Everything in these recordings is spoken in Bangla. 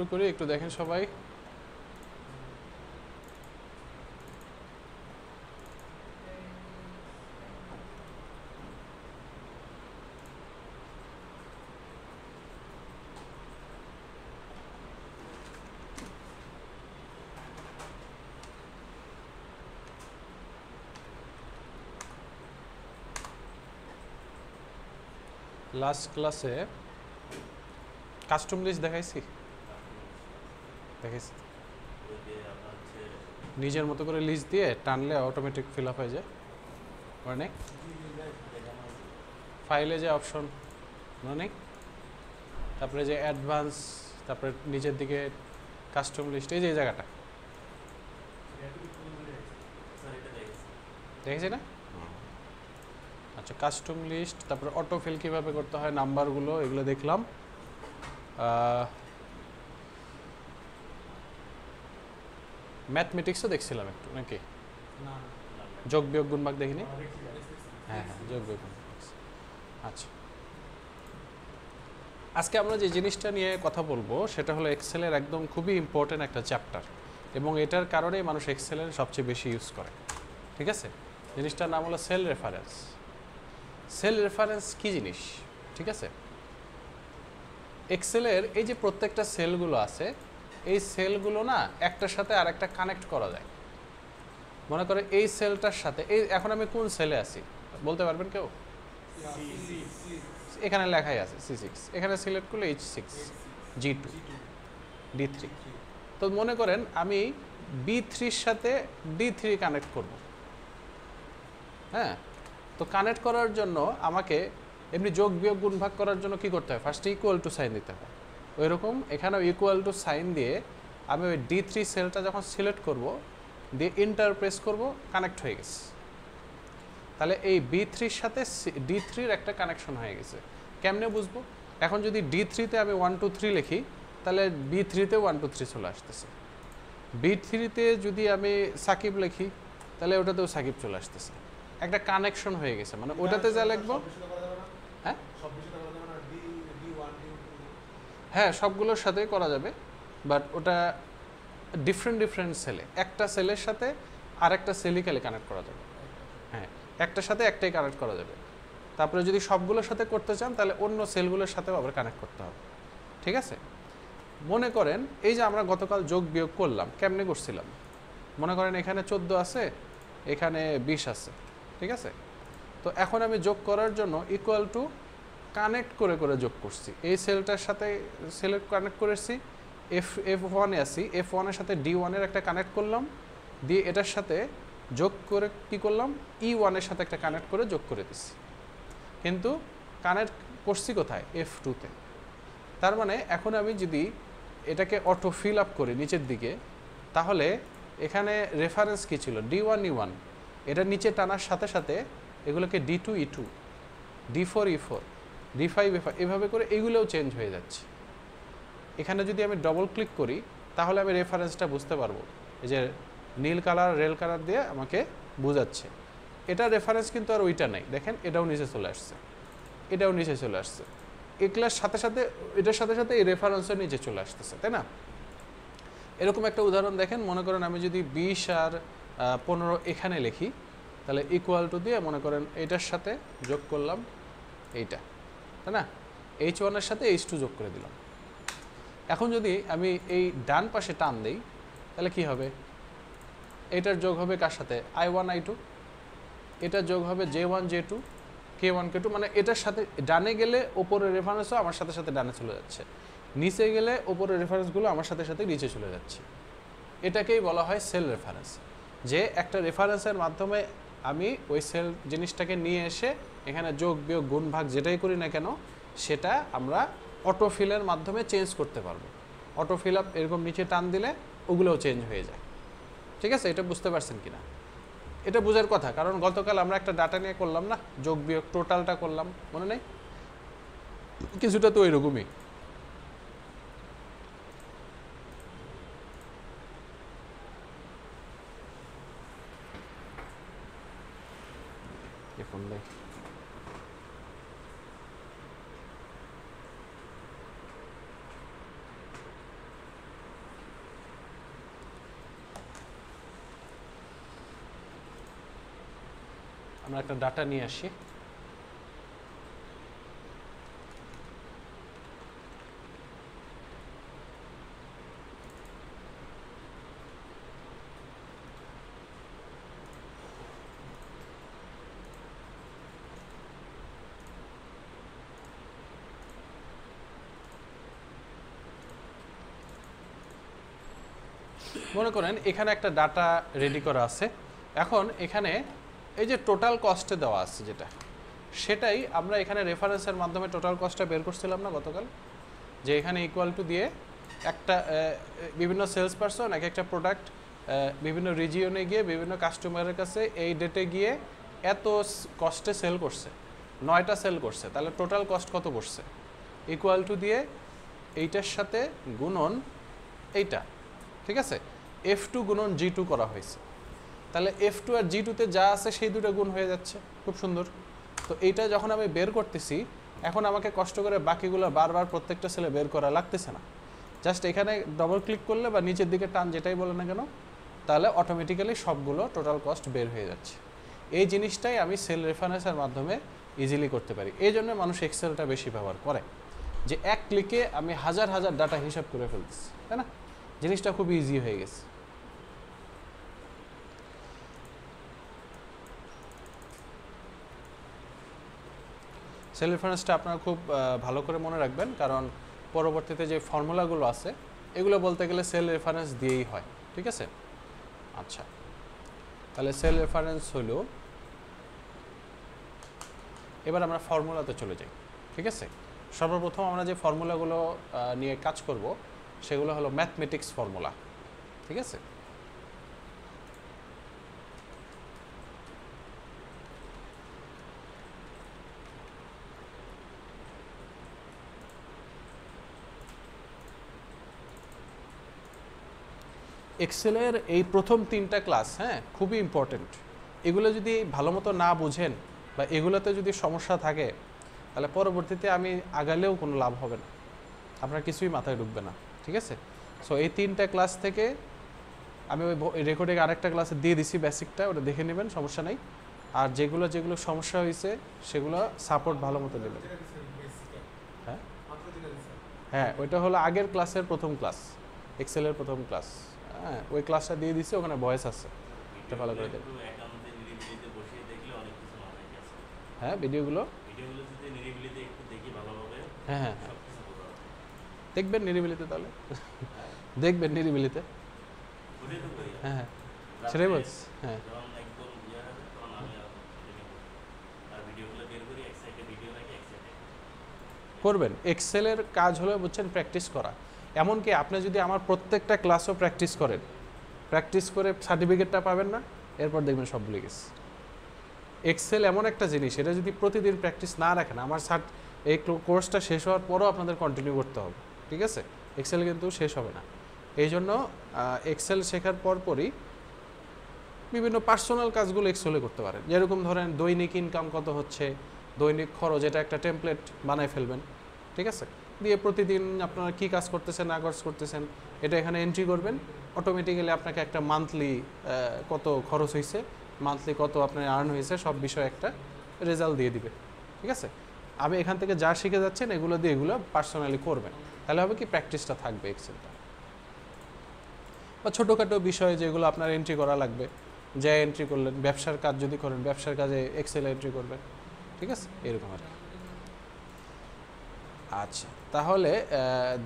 শুরু করি, একটু দেখেন সবাই। লাস্ট ক্লাসে কাস্টম লিস্ট দেখাইছি, নিজের মতো করে লিস্ট দিয়ে টানলে অটোমেটিক ফিল আপ হয়ে যায়। মানে ফাইলে যে অপশন মানে, তারপরে যে অ্যাডভান্স, তারপরে নিচের দিকে কাস্টম লিস্ট, এই যে জায়গাটা দেখেছি না? আচ্ছা, কাস্টম লিস্ট, তারপরে অটো ফিল কীভাবে করতে হয়, নাম্বারগুলো এগুলো দেখলাম। ম্যাথমেটিক্সও দেখছিলাম একটু নাকি, যোগ বিয়োগ গুণ ভাগ দেখিনি? হ্যাঁ হ্যাঁ, যোগ বিয়োগ গুণ ভাগ। আচ্ছা, আজকে আমরা যে জিনিসটা নিয়ে কথা বলবো সেটা হলো এক্সেলের একদম খুবই ইম্পর্টেন্ট একটা চ্যাপ্টার, এবং এটার কারণেই মানুষ এক্সেলের সবচেয়ে বেশি ইউজ করে। ঠিক আছে, জিনিসটার নাম হলো সেল রেফারেন্স। সেল রেফারেন্স কী জিনিস? ঠিক আছে, এক্সেলের এই যে প্রত্যেকটা সেলগুলো আছে, এই সেলগুলো না একটার সাথে আর একটা কানেক্ট করা যায়। মনে করে এই সেলটার সাথে, এই এখন আমি কোন সেলে আছি বলতে পারবেন কেউ? এখানে লেখাই আছে C6, এখানে সিলেক্ট করলে H6, G2, D3। তো মনে করেন আমি B3-র সাথে D3 কানেক্ট করব। হ্যাঁ, তো কানেক্ট করার জন্য আমাকে এমনি যোগ বিয়োগ গুণ ভাগ করার জন্য কি করতে হয়? ফার্স্টে ইকুয়াল টু সাইন দিতে হয়। ওই রকম এখানেও ইকুয়াল টু সাইন দিয়ে আমি ওই D3 সেলটা যখন সিলেক্ট করব, দিয়ে ইন্টার প্রেস করব, কানেক্ট হয়ে গেছে। তাহলে এই B3-র সাথে D3-র একটা কানেকশন হয়ে গেছে। কেমনে বুঝবো? এখন যদি D3-তে আমি 1 2 3 লিখি, তাহলে B3-তে 1 2 3 চলে আসতেছে। B3-তে যদি আমি সাকিব লিখি, তাহলে ওটাতেও সাকিব চলে আসতেছে। একটা কানেকশন হয়ে গেছে, মানে ওটাতে যা লিখবো, হ্যাঁ হ্যাঁ সবগুলোর সাথেই করা যাবে, বাট ওটা ডিফারেন্ট সেলে, একটা সেলের সাথে আর একটা সেলিকালি কানেক্ট করা যাবে। হ্যাঁ, একটার সাথে একটাই কানেক্ট করা যাবে। তারপরে যদি সবগুলোর সাথে করতে চান, তাহলে অন্য সেলগুলোর সাথেও আবার কানেক্ট করতে হবে। ঠিক আছে, মনে করেন এই যে আমরা গতকাল যোগ বিয়োগ করলাম, কেমনে করছিলাম? মনে করেন এখানে 14 আছে, এখানে 20 আছে। ঠিক আছে, তো এখন আমি যোগ করার জন্য ইকুয়াল টু কানেক্ট করে করে যোগ করছি। এই সেলটার সাথে সেলের কানেক্ট করেছি, F1-এ আছি, F1-এর সাথে D1-এর একটা কানেক্ট করলাম, দিয়ে এটার সাথে যোগ করে কি করলাম, E1-এর সাথে একটা কানেক্ট করে যোগ করে দিচ্ছি। কিন্তু কানেক্ট করছি কোথায়? F2-তে। তার মানে এখন আমি যদি এটাকে অটো ফিল আপ করি নিচের দিকে, তাহলে এখানে রেফারেন্স কী ছিল? D1 E1, এটা নিচে টানার সাথে সাথে এগুলোকে D2 E2, D4 E4, D5 E5, এভাবে করে এগুলোও চেঞ্জ হয়ে যাচ্ছে। এখানে যদি আমি ডবল ক্লিক করি, তাহলে আমি রেফারেন্সটা বুঝতে পারবো। এই যে নীল কালার রেল কালার দিয়ে আমাকে বোঝাচ্ছে এটা রেফারেন্স, কিন্তু আর ওইটা নাই। দেখেন এটাও নিচে চলে আসছে, এটাও নিচে চলে আসছে। এগুলার সাথে সাথে এটার সাথে সাথে এই রেফারেন্সও নিচে চলে আসতেছে, তাই না? এরকম একটা উদাহরণ দেখেন, মনে করেন আমি যদি 20 আর 15 এখানে লিখি, তাহলে ইকুয়াল টু দিয়ে মনে করেন এটার সাথে যোগ করলাম এইটা, তাই না? H1-এর সাথে H2 যোগ করে দিলাম। এখন যদি আমি এই ডান পাশে টান দেই, তাহলে কি হবে? এটার যোগ হবে কার সাথে? I1 I2, এটার যোগ হবে J1 J2, K1 K2, মানে এটার সাথে ডানে গেলে ওপরের রেফারেন্সও আমার সাথে সাথে ডানে চলে যাচ্ছে, নিচে গেলে ওপরের রেফারেন্সগুলো আমার সাথে সাথে নিচে চলে যাচ্ছে। এটাকেই বলা হয় সেল রেফারেন্স, যে একটা রেফারেন্সের মাধ্যমে আমি ওই সেল জিনিসটাকে নিয়ে এসে এখানে যোগ বিয়োগ গুণ ভাগ যেটাই করি না কেন, সেটা আমরা অটো ফিলের মাধ্যমে চেঞ্জ করতে পারবো। অটো ফিল আপ এরকম নিচে টান দিলে ওগুলোও চেঞ্জ হয়ে যায়। ঠিক আছে, এটা বুঝতে পারছেন কিনা? এটা বোঝার কথা, কারণ গতকাল আমরা একটা ডাটা নিয়ে করলাম না, যোগ বিয়োগ টোটালটা করলাম, মনে নেই? কিছুটা তো ওইরকমই। আমরা একটা ডাটা নিয়ে আসি। মনে করেন এখানে একটা ডাটা রেডি করা আছে। এখন এখানে এই যে টোটাল কস্টে দেওয়া আছে যেটা, সেটাই আমরা এখানে রেফারেন্সের মাধ্যমে টোটাল কস্টটা বের করছিলাম না গতকাল, যে এখানে ইকুয়াল টু দিয়ে একটা বিভিন্ন সেলস পারসন এক একটা প্রোডাক্ট বিভিন্ন রিজিয়নে গিয়ে বিভিন্ন কাস্টমারের কাছে এই ডেটে গিয়ে এত কস্টে সেল করছে, 9টা সেল করছে, তাহলে টোটাল কস্ট কত করছে ইকুয়াল টু দিয়ে এইটার সাথে গুণন এইটা, ঠিক আছে, F2 গুণন G2 করা হয়েছে। তাহলে F2 আর G2তে যা আছে সেই দুটো গুণ হয়ে যাচ্ছে, খুব সুন্দর। তো এইটা যখন আমি বের করতেছি, এখন আমাকে কষ্ট করে বাকিগুলো বারবার প্রত্যেকটা সেলে বের করা লাগতেছে না, জাস্ট এখানে ডবল ক্লিক করলে বা নিচের দিকে টান যেটাই বলে না কেন, তাহলে অটোমেটিক্যালি সবগুলো টোটাল কস্ট বের হয়ে যাচ্ছে। এই জিনিসটাই আমি সেল রেফারেন্সের মাধ্যমে ইজিলি করতে পারি। এই জন্য মানুষ এক্সেলটা বেশি ব্যবহার করে, যে এক ক্লিকে আমি হাজার হাজার ডাটা হিসাব করে ফেলতেছি, তাই না? জিনিসটা খুব ইজি হয়ে গেছে। সেল রেফারেন্সটা আপনারা খুব ভালো করে মনে রাখবেন, কারণ পরবর্তীতে যে ফর্মুলাগুলো আছে এগুলো বলতে গেলে সেল রেফারেন্স দিয়েই হয়, ঠিক আছে? আচ্ছা, তাহলে সেল রেফারেন্স হলো, এবার আমরা ফর্মুলাতে চলে যাই, ঠিক আছে? সর্বপ্রথম আমরা যে ফর্মুলাগুলো নিয়ে কাজ করব সেগুলো হলো ম্যাথমেটিক্স ফর্মুলা, ঠিক আছে? এক্সেলের এই প্রথম 3টা ক্লাস, হ্যাঁ, খুবই ইম্পর্টেন্ট। এগুলো যদি ভালো মতো না বুঝেন বা এগুলোতে যদি সমস্যা থাকে, তাহলে পরবর্তীতে আমি আগালেও কোনো লাভ হবে না, আপনার কিছুই মাথায় ঢুকবে না, ঠিক আছে? সো এই 3টা ক্লাস থেকে আমি ওই রেকর্ডিং আরেকটা ক্লাসে দিয়ে দিছি বেসিকটা, ওটা দেখে নেবেন, সমস্যা নেই। আর যেগুলো যেগুলো সমস্যা হয়েছে সেগুলো সাপোর্ট ভালো মতো দেবেন। হ্যাঁ হ্যাঁ, ওইটা হলো আগের ক্লাসের প্রথম ক্লাস, এক্সেলের প্রথম ক্লাস। হ্যাঁ, ওই ক্লাসটা দিয়ে দিছি, ওখানে ভয়েস আছে, এটা ভালো করে দেবেন। হ্যাঁ, ভিডিওগুলো হ্যাঁ হ্যাঁ হ্যাঁ দেখবেন নিরিবিলিতে, তাহলে দেখবেন নিরিবিলিতে। হ্যাঁ হ্যাঁ, সেটাই বলছি। হ্যাঁ, করবেন। এক্সেলের কাজ হলো বুঝছেন প্র্যাকটিস করা। এমনকি আপনি যদি আমার প্রত্যেকটা ক্লাসও প্র্যাকটিস করেন, প্র্যাকটিস করে সার্টিফিকেটটা পাবেন না, এরপর দেখবেন সব ভুলে গেছে। এক্সেল এমন একটা জিনিস, এটা যদি প্রতিদিন প্র্যাকটিস না রাখেন, আমার এই কোর্সটা শেষ হওয়ার পরও আপনাদের কন্টিনিউ করতে হবে, ঠিক আছে? এক্সেল কিন্তু শেষ হবে না। এই জন্য এক্সেল শেখার পরপরই বিভিন্ন পার্সোনাল কাজগুলো এক্সেলে করতে পারেন। যেরকম ধরেন দৈনিক ইনকাম কত হচ্ছে, দৈনিক খরচ, এটা একটা টেমপ্লেট বানায় ফেলবেন, ঠিক আছে? দিয়ে প্রতিদিন আপনারা কী কাজ করতেছেন না কাজ করতেছেন এটা এখানে এন্ট্রি করবেন। অটোমেটিক্যালি আপনাকে একটা মান্থলি কত খরচ হয়েছে, মান্থলি কত আপনার আর্ন হয়েছে, সব বিষয়ে একটা রেজাল্ট দিয়ে দিবে, ঠিক আছে? আমি এখান থেকে যা শিখে যাচ্ছেন এগুলো দিয়ে এগুলো পার্সোনালি করবেন, তাহলে হবে কি প্র্যাকটিসটা থাকবে এক্সেলটা। বা ছোটোখাটো বিষয় যেগুলো আপনার এন্ট্রি করা লাগবে, যা এন্ট্রি করলেন, ব্যবসার কাজ যদি করেন ব্যবসার কাজে এক্সেল এন্ট্রি করবেন, ঠিক আছে? এরকম আর কি। আচ্ছা, তাহলে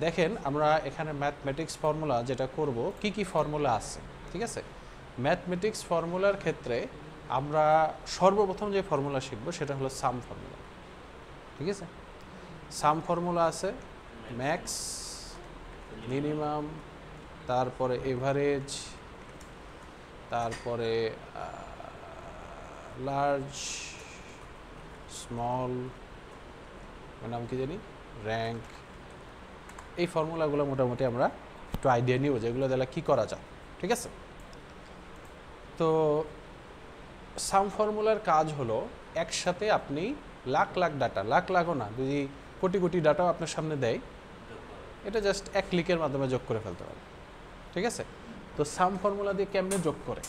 দেখেন আমরা এখানে ম্যাথমেটিক্স ফর্মুলা যেটা করব, কি কি ফর্মুলা আছে, ঠিক আছে? ম্যাথমেটিক্স ফর্মুলার ক্ষেত্রে আমরা সর্বপ্রথম যে ফর্মুলা শিখবো সেটা হলো সাম ফর্মুলা, ঠিক আছে? সাম ফর্মুলা আছে ম্যাক্স, মিনিমাম, তারপরে এভারেজ, তারপরে লার্জ, স্মল, নাম কি জানি, র্যাঙ্ক। এই ফর্মুলাগুলো মোটামুটি আমরা একটু আইডিয়া নিব যেগুলো দিলে কী করা যায়, ঠিক আছে? তো সাম ফর্মুলার কাজ হলো একসাথে আপনি লাখ লাখ ডাটা, লাখ লাখও না, যদি কোটি কোটি ডাটাও আপনার সামনে দেয়, এটা জাস্ট এক ক্লিকের মাধ্যমে যোগ করে ফেলতে পারে, ঠিক আছে? তো সাম ফর্মুলা দিয়ে কেমনে যোগ করে,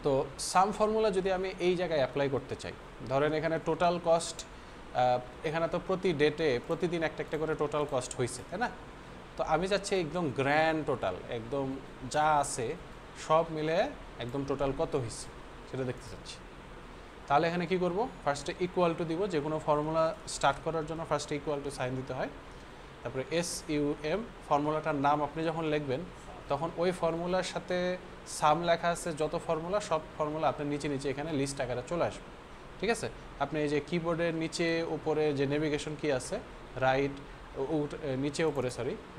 তো সাম ফর্মুলা যদি আমি এই জায়গায় অ্যাপ্লাই করতে চাই, ধরেন এখানে টোটাল কস্ট, এখানে তো প্রতি ডেটে প্রতিদিন একটা একটা করে টোটাল কস্ট হয়েছে, তাই না? তো আমি চাচ্ছি একদম গ্র্যান্ড টোটাল, একদম যা আছে সব মিলে একদম টোটাল কত হয়েছে সেটা দেখতে চাচ্ছি। তাহলে এখানে কি করব, ফার্স্টে ইকুয়াল টু দিব, যে কোনো ফর্মুলা স্টার্ট করার জন্য ফার্স্টে ইকুয়াল টু সাইন দিতে হয়। তারপরে SUM, ফর্মুলাটার নাম আপনি যখন লিখবেন তখন ওই ফর্মুলার সাথে সাম লেখা আছে যত ফর্মুলা, সব ফর্মুলা আপনার নিচে নিচে এখানে লিস্ট আকারে চলে আসবে, ঠিক আছে? আপনি এই যে কিবোর্ডের নিচে উপরে যে নেভিগেশন কি আছে, রাইট নিচে উপরে,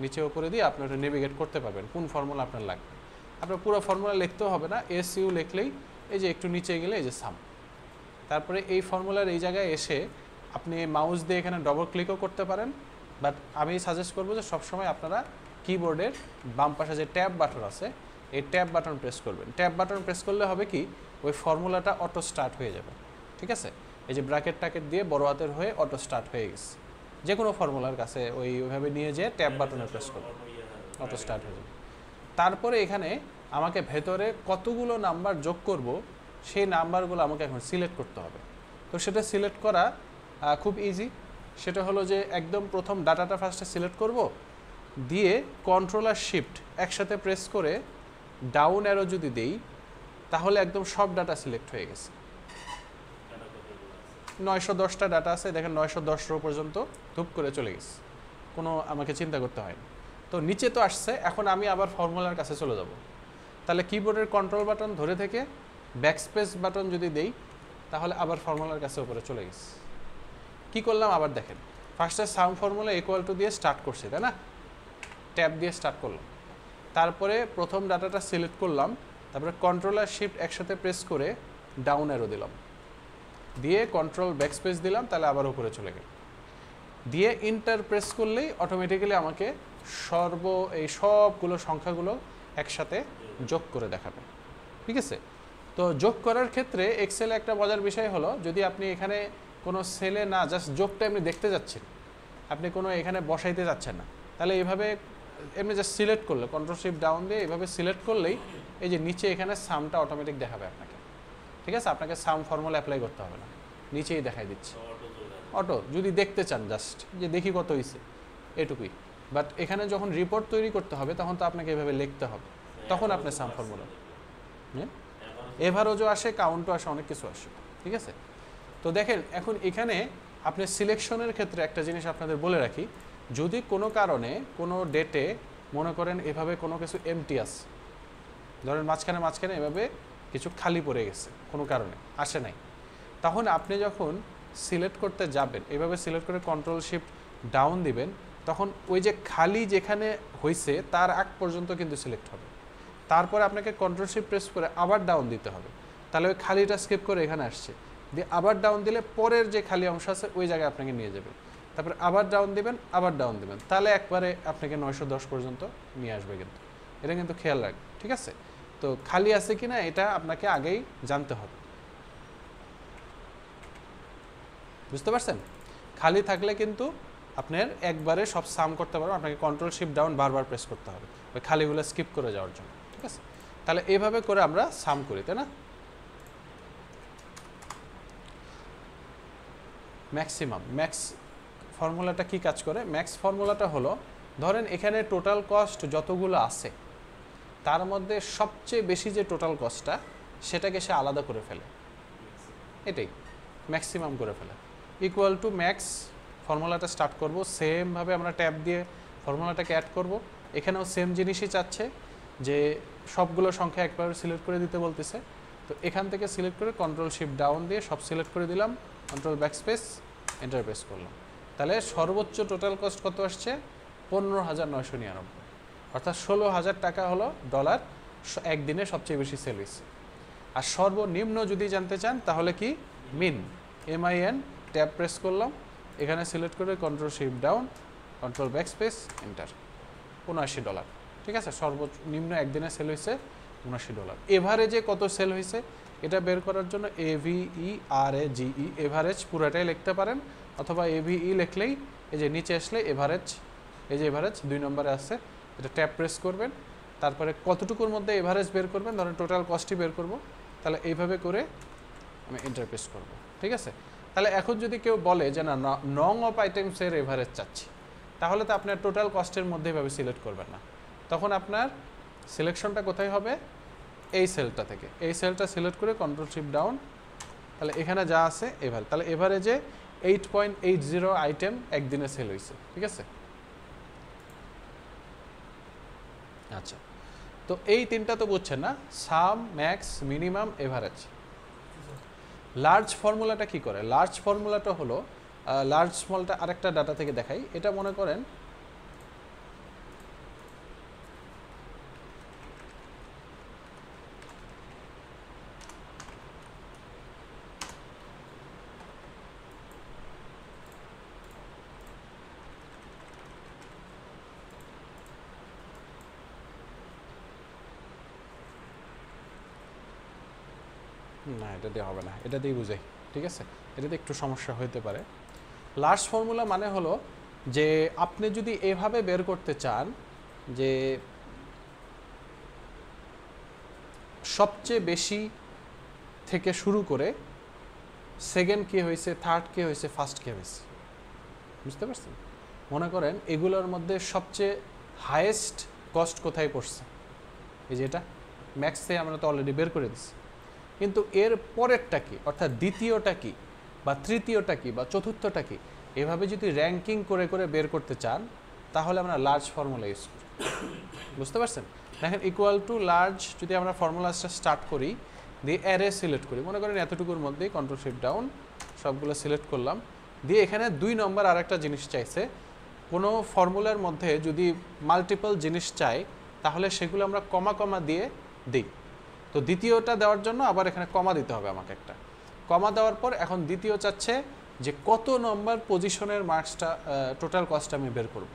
নিচে উপরে দিয়ে আপনি ওটা নেভিগেট করতে পারবেন কোন ফর্মুলা আপনার লাগবে। আপনার পুরো ফর্মুলা লিখতেও হবে না, SU লিখলেই এই যে একটু নিচে গেলে এই যে সাম। তারপরে এই ফর্মুলার এই জায়গায় এসে আপনি মাউস দিয়ে এখানে ডবল ক্লিকও করতে পারেন, বাট আমি সাজেস্ট করবো যে সবসময় আপনারা কিবোর্ডের বাম পাশে যে ট্যাব বাটন আছে এই ট্যাব বাটন প্রেস করবেন। ট্যাব বাটন প্রেস করলে হবে কি, ওই ফর্মুলাটা অটো স্টার্ট হয়ে যাবে, ঠিক আছে? এই যে ব্র্যাকেট ট্যাকেট দিয়ে বড় হাতের হয়ে অটো স্টার্ট হয়ে গেছে। যে কোনো ফর্মুলার কাছে ওইভাবে নিয়ে যেয়ে ট্যাব বাটনে প্রেস করবেন, অটো স্টার্ট হয়ে যাবে। তারপরে এখানে আমাকে ভেতরে কতগুলো নাম্বার যোগ করব সেই নাম্বারগুলো আমাকে এখন সিলেক্ট করতে হবে। তো সেটা সিলেক্ট করা খুব ইজি। সেটা হলো যে একদম প্রথম ডাটাটা ফার্স্টে সিলেক্ট করব, দিয়ে কন্ট্রোল আর শিফট একসাথে প্রেস করে ডাউন অ্যারো যদি দেই তাহলে একদম সব ডাটা সিলেক্ট হয়ে গেছে। 910টা ডাটা আছে, দেখেন 910 রো পর্যন্ত ধুপ করে চলে গেছে, কোনো আমাকে চিন্তা করতে হয়নি। তো নিচে তো আসছে, এখন আমি আবার ফর্মুলার কাছে চলে যাব। তাহলে কিবোর্ডের কন্ট্রোল বাটন ধরে থেকে ব্যাকস্পেস বাটন যদি দেই তাহলে আবার ফর্মুলার কাছে উপরে চলে গেছে। কি করলাম আবার দেখেন, ফার্স্টে সাম ফর্মুলা ইকুয়াল টু দিয়ে স্টার্ট করছি, তাই না? ট্যাব দিয়ে স্টার্ট করলাম, তারপরে প্রথম ডাটাটা সিলেক্ট করলাম, তারপরে কন্ট্রোল আর শিফট একসাথে প্রেস করে ডাউন অ্যারো দিলাম, দিয়ে কন্ট্রোল ব্যাকস্পেস দিলাম, তাহলে আবার উপরে চলে গেল, দিয়ে ইন্টার প্রেস করলেই অটোমেটিক্যালি আমাকে এই সবগুলো সংখ্যাগুলো একসাথে যোগ করে দেখাবে, ঠিক আছে? তো যোগ করার ক্ষেত্রে এক্সেলে একটা মজার বিষয় হলো, যদি আপনি এখানে কোনো সেলে না জাস্ট যোগটা এমনি দেখতে যাচ্ছেন, আপনি কোনো এখানে বসাইতে যাচ্ছেন না, তাহলে এইভাবে এমনি জাস্ট সিলেক্ট করলে কন্ট্রোল শিফট ডাউন দিয়ে এইভাবে সিলেক্ট করলেই এই যে নিচে এখানে সামটা অটোমেটিক দেখাবে আপনাকে, ঠিক আছে? আপনাকে সাম ফর্মুলা অ্যাপ্লাই করতে হবে না, নিচেই দেখাই দিচ্ছে অটো। যদি দেখতে চান জাস্ট যে দেখি কত হয়েছে এটুকুই, বাট এখানে যখন রিপোর্ট তৈরি করতে হবে তখন তো আপনাকে এভাবে লিখতে হবে, তখন আপনি সাম ফর্মুলা, এভারেজও আসে, কাউন্টও আসে, অনেক কিছু আসে, ঠিক আছে? তো দেখেন এখন এখানে আপনি সিলেকশনের ক্ষেত্রে একটা জিনিস আপনাদের বলে রাখি, যদি কোনো কারণে কোনো ডেটে মনে করেন এভাবে কোনো কিছু এমটি আছে, ধরেন মাঝখানে এভাবে কিছু খালি পড়ে গেছে, কোনো কারণে আসে নাই, তখন আপনি যখন সিলেক্ট করতে যাবেন এভাবে সিলেক্ট করে কন্ট্রোল শিফট ডাউন দিবেন, তখন ওই যে খালি যেখানে হয়েছে তার আগ পর্যন্ত কিন্তু সিলেক্ট হবে, তারপরে আপনাকে কন্ট্রোল শিফট প্রেস করে আবার ডাউন দিতে হবে, তাহলে ওই খালিটা স্কিপ করে এখানে আসছে, দিয়ে আবার ডাউন দিলে পরের যে খালি অংশ আছে ওই জায়গায় আপনাকে নিয়ে যাবে, তারপরে আবার ডাউন দিবেন, তাহলে একবারে আপনাকে 910 পর্যন্ত নিয়ে আসবে। কিন্তু এটা কিন্তু খেয়াল রাখবেন, ঠিক আছে? তো খালি আছে কিনা এটা আপনাকে আগেই জানতে হবে, বুঝতে পারছেন? খালি থাকলে কিন্তু আপনার একবারে সব সাম করতে পারবেন, আপনাকে কন্ট্রোল শিফট ডাউন বারবার প্রেস করতে হবে ওই খালিগুলো স্কিপ করে যাওয়ার জন্য, ঠিক আছে? তাহলে এইভাবে করে আমরা সাম করি, তাই না? ম্যাক্স ফর্মুলাটা কি কাজ করে? ম্যাক্স ফর্মুলাটা হলো, ধরেন এখানে টোটাল কস্ট যতগুলো আছে তার মধ্যে সবচেয়ে বেশি যে টোটাল কস্টটা সেটাকে সে আলাদা করে ফেলে, এটাই ম্যাক্সিমাম করে ফেলে। ইকুয়াল টু ম্যাক্স ফর্মুলাটা স্টার্ট করব, সেমভাবে আমরা ট্যাব দিয়ে ফর্মুলাটাকে অ্যাড করব, এখানেও সেম জিনিসই চাচ্ছে যে সবগুলো সংখ্যা একবার সিলেক্ট করে দিতে বলতেছে, তো এখান থেকে সিলেক্ট করে কন্ট্রোল শিফট ডাউন দিয়ে সব সিলেক্ট করে দিলাম, কন্ট্রোল ব্যাকস্পেস এন্টার প্রেস করলাম, তাহলে সর্বোচ্চ টোটাল কস্ট কত আসছে? 15,999, অর্থাৎ 16,000 টাকা হলো ডলার একদিনে সবচেয়ে বেশি সেল হয়েছে। আর সর্বনিম্ন যদি জানতে চান তাহলে কি, MIN ট্যাব প্রেস করলাম, এখানে সিলেক্ট করে control shift down, control backspace enter, $79, ঠিক আছে? সর্বনিম্ন একদিনে সেল হয়েছে $79। এভারেজে কত সেল হয়েছে এটা বের করার জন্য AVERAGE এভারেজ পুরাটাই লিখতে পারেন, অথবা AVE লিখলেই এই যে নিচে আসলে এভারেজ, এই যে এভারেজ 2 নম্বরে আছে, এটা ট্যাব প্রেস করবেন, তারপরে কতটুকুর মধ্যে এভারেজ বের করবেন, ধরেন টোটাল কস্টই বের করব, তাহলে এইভাবে করে আমি ইন্টারপ্রেস করব, ঠিক আছে। তাহলে এখন যদি কেউ বলে যে না নং অফ আইটেমসের এভারেজ চাচ্ছি, তাহলে তো আপনার টোটাল কস্টের মধ্যে এভাবে সিলেক্ট করবেন না, তখন আপনার সিলেকশনটা কোথায় হবে, এই সেলটা থেকে। এই সেলটা সিলেক্ট করে কন্ট্রোল শিফট ডাউন, তাহলে এখানে যা আছে এভারেজ, তাহলে এভারেজে 8.80 আইটেম একদিনে সেল হয়েছে, ঠিক আছে। আচ্ছা, তো এই তিনটা তো বুঝছেন না, সাম, ম্যাক্স, মিনিমাম, এভারেজ। লার্জ ফর্মুলাটা কি করে? লার্জ ফর্মুলাটা হলো লার্জ স্মলটা আরেকটা ডাটা থেকে দেখাই। এটা মনে করেন না, এটা দিয়ে হবে না, এটা দিয়ে বুঝাই, ঠিক আছে। এটাতে একটু সমস্যা হতে পারে। লার্জ ফর্মুলা মানে হলো যে আপনি যদি এভাবে বের করতে চান যে সবচেয়ে বেশি থেকে শুরু করে সেকেন্ড কে হয়েছে, থার্ড কে হয়েছে, ফার্স্ট কে হয়েছে, বুঝতে পারছেন? মনে করেন এগুলোর মধ্যে সবচেয়ে হায়েস্ট কস্ট কোথায় পড়ছে, এই যে এটা ম্যাক্সে আমরা তো অলরেডি বের করে দিচ্ছি, কিন্তু এর পরেরটা কি, অর্থাৎ দ্বিতীয়টা কি বা তৃতীয়টা কি বা চতুর্থটা কি, এভাবে যদি র্যাঙ্কিং করে করে বের করতে চান তাহলে আমরা লার্জ ফর্মুলা ইউজ করি, বুঝতে পারছেন? দেখেন ইকুয়াল টু লার্জ, যদি আমরা ফর্মুলাটা স্টার্ট করি দিয়ে অ্যারে সিলেক্ট করি, মনে করেন এতটুকুর মধ্যেই কন্ট্রোল শিফট ডাউন সবগুলো সিলেক্ট করলাম, দিয়ে এখানে 2 নম্বর আর একটা জিনিস চাইছে। কোনো ফর্মুলার মধ্যে যদি মাল্টিপল জিনিস চাই তাহলে সেগুলো আমরা কমা কমা দিয়ে দিই। তো দ্বিতীয়টা দেওয়ার জন্য আবার এখানে কমা দিতে হবে আমাকে একটা। কমা দেওয়ার পর এখন দ্বিতীয় চাচ্ছে যে কত নম্বর পজিশনের মার্কসটা টোটাল কস্ট আমি বের করব।